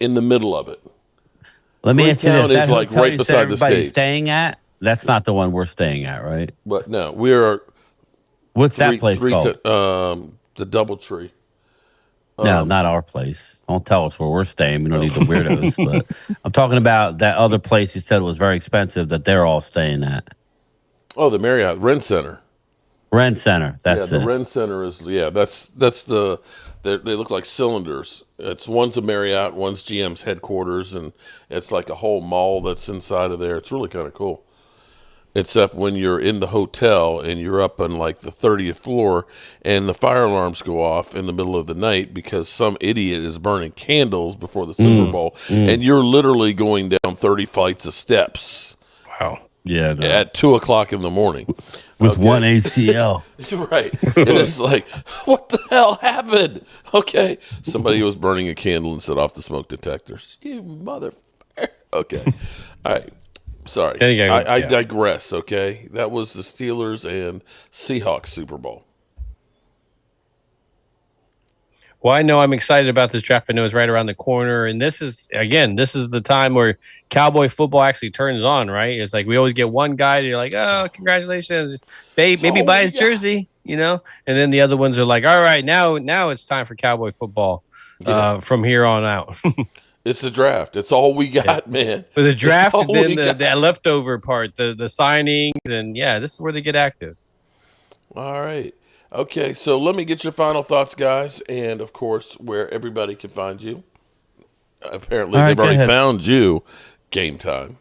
in the middle of it. Let me ask you Greektown this: is that like hotel right you beside said the everybody's stage. staying at? That's not the one we're staying at, right? But no, we are What's that place called? The DoubleTree. No, not our place. Don't tell us where we're staying. We don't need the weirdos. But I'm talking about that other place you said was very expensive that they're all staying at. Oh, the Marriott Ren Center. Ren Center. That's yeah, the it. Ren Center is that's the they look like cylinders. It's one's a Marriott, one's GM's headquarters, and it's like a whole mall that's inside of there. It's really kind of cool. Except when you're in the hotel and you're up on like the 30th floor and the fire alarms go off in the middle of the night because some idiot is burning candles before the Super Bowl, and you're literally going down 30 flights of steps wow, Yeah. No. at 2:00 in the morning. With one ACL. Right. And it's like, what the hell happened? Okay. Somebody was burning a candle and set off the smoke detectors. You motherfucker. Okay. All right. Sorry. Then you gotta- I yeah. digress, okay? That was the Steelers and Seahawks Super Bowl. Well, I know I'm excited about this draft. I know it's right around the corner, and this is the time where Cowboy football actually turns on, right? It's like we always get one guy, you're like, oh, congratulations, maybe all buy we his got. jersey, and then the other ones are like, all right, now it's time for Cowboy football from here on out. It's the draft. It's all we got, man. For the draft, It's and all we then got. that leftover part, the signings, and this is where they get active. All right. Okay, so let me get your final thoughts, guys, and of course, where everybody can find you. Apparently, All right, they've go already ahead. found you. Game Time.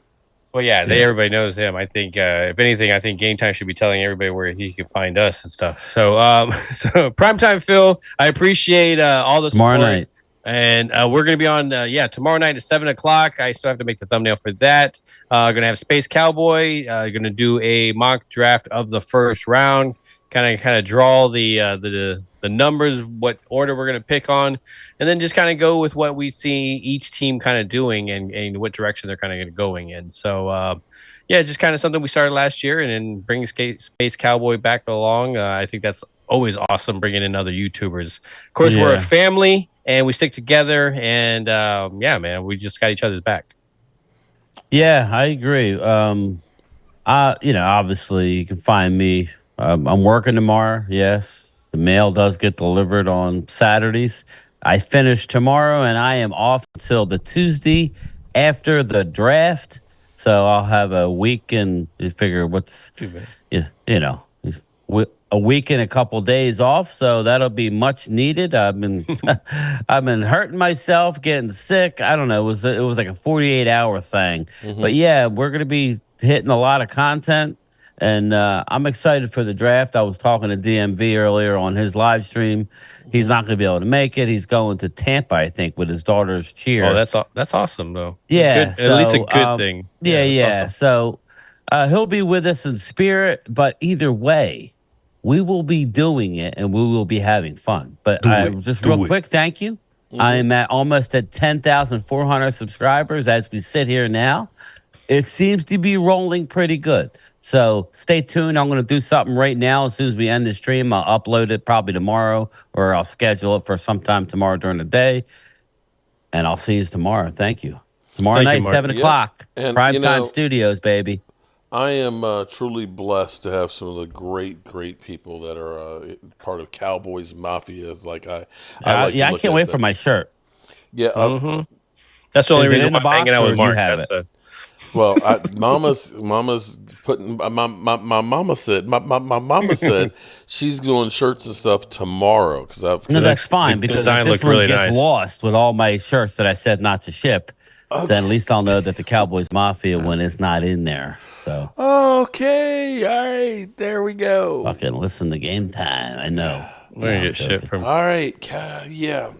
Well, everybody knows him. I think, if anything, I think Game Time should be telling everybody where he can find us and stuff. So, so Primetime Phil, I appreciate all the Tomorrow support. night. And we're going to be on, tomorrow night at 7:00. I still have to make the thumbnail for that. Going to have Space Cowboy. Going to do a mock draft of the first round. Kind of draw the numbers, what order we're going to pick on, and then just kind of go with what we see each team kind of doing and what direction they're kind of going in. So, just kind of something we started last year, and then bringing Space Cowboy back along. I think that's always awesome, bringing in other YouTubers. Of course, we're a family, and we stick together, and man, we just got each other's back. Yeah, I agree. Obviously, you can find me. I'm working tomorrow. Yes, the mail does get delivered on Saturdays. I finish tomorrow, and I am off until the Tuesday after the draft. So I'll have a week, and you figure what's a week and a couple days off. So that'll be much needed. I've been I've been hurting myself, getting sick. I don't know. It was like a 48-hour thing. But yeah, we're gonna be hitting a lot of content. And I'm excited for the draft. I was talking to DMV earlier on his live stream. He's not going to be able to make it. He's going to Tampa, I think, with his daughter's cheer. Oh, that's awesome, though. Yeah. Good, at least a good thing. Yeah. Awesome. So he'll be with us in spirit. But either way, we will be doing it, and we will be having fun. But real quick, thank you. I am almost at 10,400 subscribers as we sit here now. It seems to be rolling pretty good. So stay tuned. I'm going to do something right now. As soon as we end the stream, I'll upload it probably tomorrow, or I'll schedule it for sometime tomorrow during the day. And I'll see you tomorrow. Thank you. Tomorrow night, 7 o'clock. And, Primetime Studios, baby. I am truly blessed to have some of the great people that are part of Cowboys Mafia. Like I can't wait for my shirt. Yeah. That's the only Is it reason in the why I'm hanging box, out or with do you Mark. have That's it? Well, mama's putting my mama said she's doing shirts and stuff tomorrow No, that's fine, because if design this looked one really gets nice. lost with all my shirts that I said not to ship, then at least I'll know that the Cowboys Mafia one is not in there. So okay, all right, there we go. fucking listen to Game Time. I know. We're going to get shit from. All right, yeah.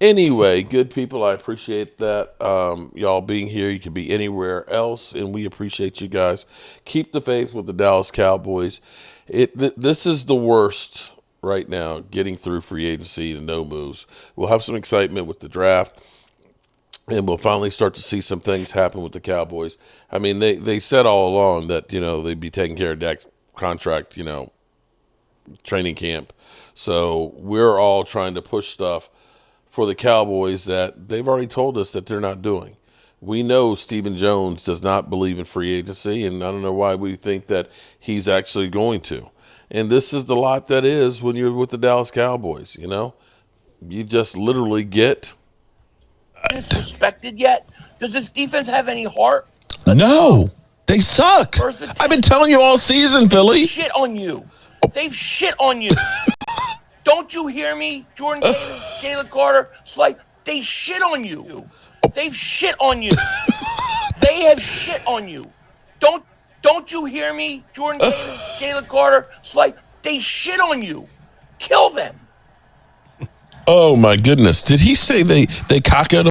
Anyway, good people, I appreciate that. Y'all being here. You could be anywhere else, and we appreciate you guys. Keep the faith with the Dallas Cowboys. This is the worst right now, getting through free agency and no moves. We'll have some excitement with the draft, and we'll finally start to see some things happen with the Cowboys. I mean, they said all along that, they'd be taking care of Dak's contract, training camp. So we're all trying to push stuff for the Cowboys that they've already told us that they're not doing. We know Stephen Jones does not believe in free agency, and I don't know why we think that he's actually going to. And this is the lot that is when you're with the Dallas Cowboys, You just literally get... Disrespected yet? Does this defense have any heart? No, they suck. I've been telling you all season, Philly. Shit on you. They've shit on you. Don't you hear me? Jordan Davis, Jalen Carter, Slate, they shit on you. They've shit on you. They have shit on you. Don't you hear me? Jordan Davis, Jalen Carter, Slate, they shit on you. Kill them. Oh my goodness! Did he say they cock it